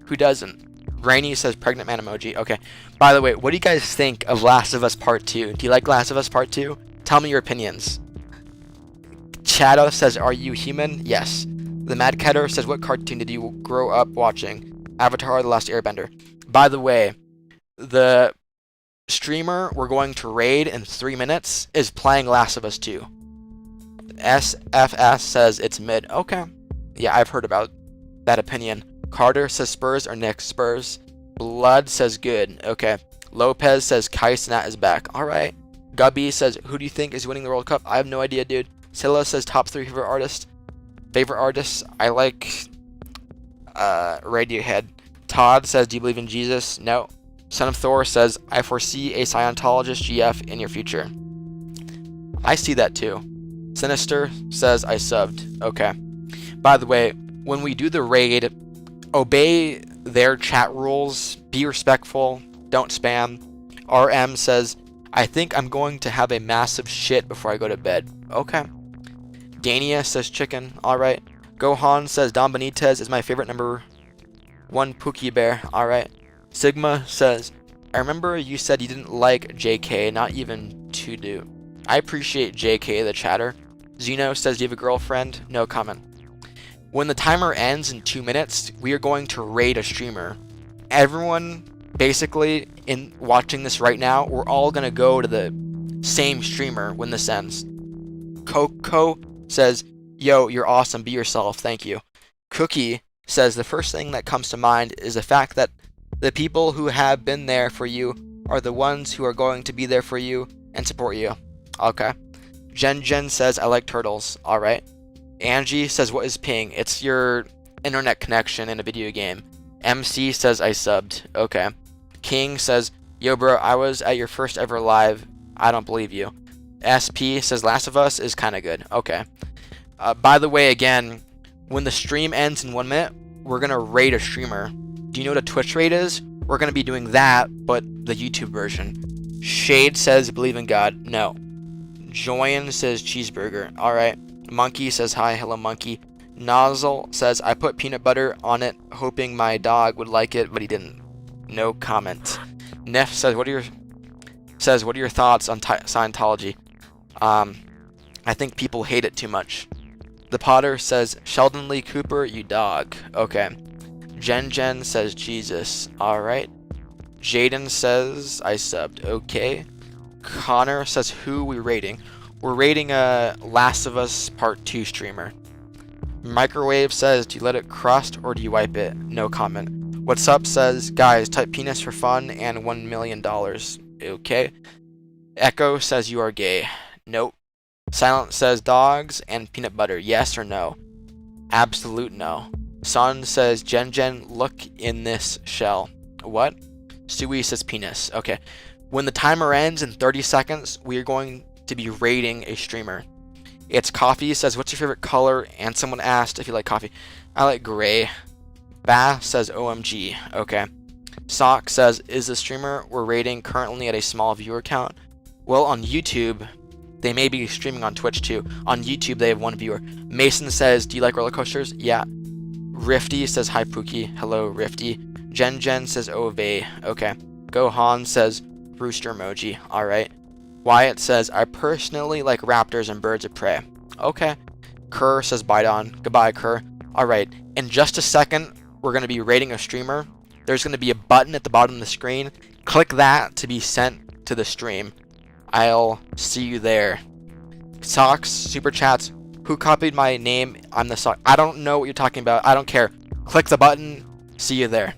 Who doesn't? Rainy says, pregnant man emoji. Okay. By the way, what do you guys think of Last of Us Part 2? Do you like Last of Us Part 2? Tell me your opinions. Shadow says, are you human? Yes. The Mad Catter says, what cartoon did you grow up watching? Avatar: The Last Airbender. By the way, the streamer we're going to raid in 3 minutes is playing Last of Us 2. SFS says it's mid. Okay. Yeah, I've heard about that opinion. Carter says Spurs or Knicks. Spurs. Blood says good. Okay. Lopez says Kai Cenat is back. Alright. Gubby says, who do you think is winning the World Cup? I have no idea, dude. Scylla says top 3 favorite artists. Favorite artists? I like Radiohead. Todd says, do you believe in Jesus? No. Son of Thor says, I foresee a Scientologist GF in your future. I see that too. Sinister says, I subbed. Okay. By the way, when we do the raid, obey their chat rules. Be respectful. Don't spam. RM says, I think I'm going to have a massive shit before I go to bed. Okay. Dania says chicken. Alright. Gohan says Don Benitez is my favorite number 1 Pookie Bear. Alright. Sigma says, I remember you said you didn't like JK, not even to do. I appreciate JK the chatter. Zeno says, do you have a girlfriend? No comment. When the timer ends in 2 minutes, we are going to raid a streamer. Everyone, basically, in watching this right now, we're all going to go to the same streamer when this ends. Coco says, yo, you're awesome, be yourself, thank you. Cookie says, the first thing that comes to mind is the fact that the people who have been there for you are the ones who are going to be there for you and support you. Okay. Jen says, I like turtles. Alright. Angie says, what is ping? It's your internet connection in a video game. MC says, I subbed. Okay. King says, yo bro, I was at your first ever live. I don't believe you. SP says, Last of Us is kinda good. Okay. By the way, again, when the stream ends in 1 minute, we're gonna raid a streamer. Do you know what a Twitch raid is? We're gonna be doing that, but the YouTube version. Shade says, believe in God. No. Joyan says, cheeseburger. Alright. Monkey says, hi. Hello, Monkey. Nozzle says, I put peanut butter on it, hoping my dog would like it, but he didn't. No comment. Neff says, what are your thoughts on Scientology? I think people hate it too much. The Potter says, Sheldon Lee Cooper, you dog. Okay. Jen says, Jesus. Alright. Jaden says, I subbed. Okay. Connor says, who we rating? We're rating a Last of Us Part 2 streamer. Microwave says, do you let it crust or do you wipe it? No comment. What's up says, guys, type penis for fun and $1 million. Okay. Echo says, you are gay. Nope. Silent says, dogs and peanut butter. Yes or no? Absolute no. Sun says, Jen, look in this shell. What? Sui says, penis. Okay. When the timer ends in 30 seconds, we are going to be raiding a streamer. It's Coffee says, what's your favorite color? And someone asked if you like coffee. I like gray. Bass says, OMG. Okay. Sock says, is the streamer we're rating currently at a small viewer count? Well, on YouTube, they may be streaming on Twitch too. On YouTube, they have 1 viewer. Mason says, do you like roller coasters? Yeah. Rifty says, hi Pookie. Hello, Rifty. Jen says, oh vey. Okay. Gohan says, rooster emoji. Alright. Wyatt says, I personally like raptors and birds of prey. Okay. Kerr says, bye Don. Goodbye, Kerr. Alright. In just a second, we're going to be rating a streamer. There's going to be a button at the bottom of the screen. Click that to be sent to the stream. I'll see you there. Socks, super chats. Who copied my name? I'm the sock. I don't know what you're talking about. I don't care. Click the button. See you there.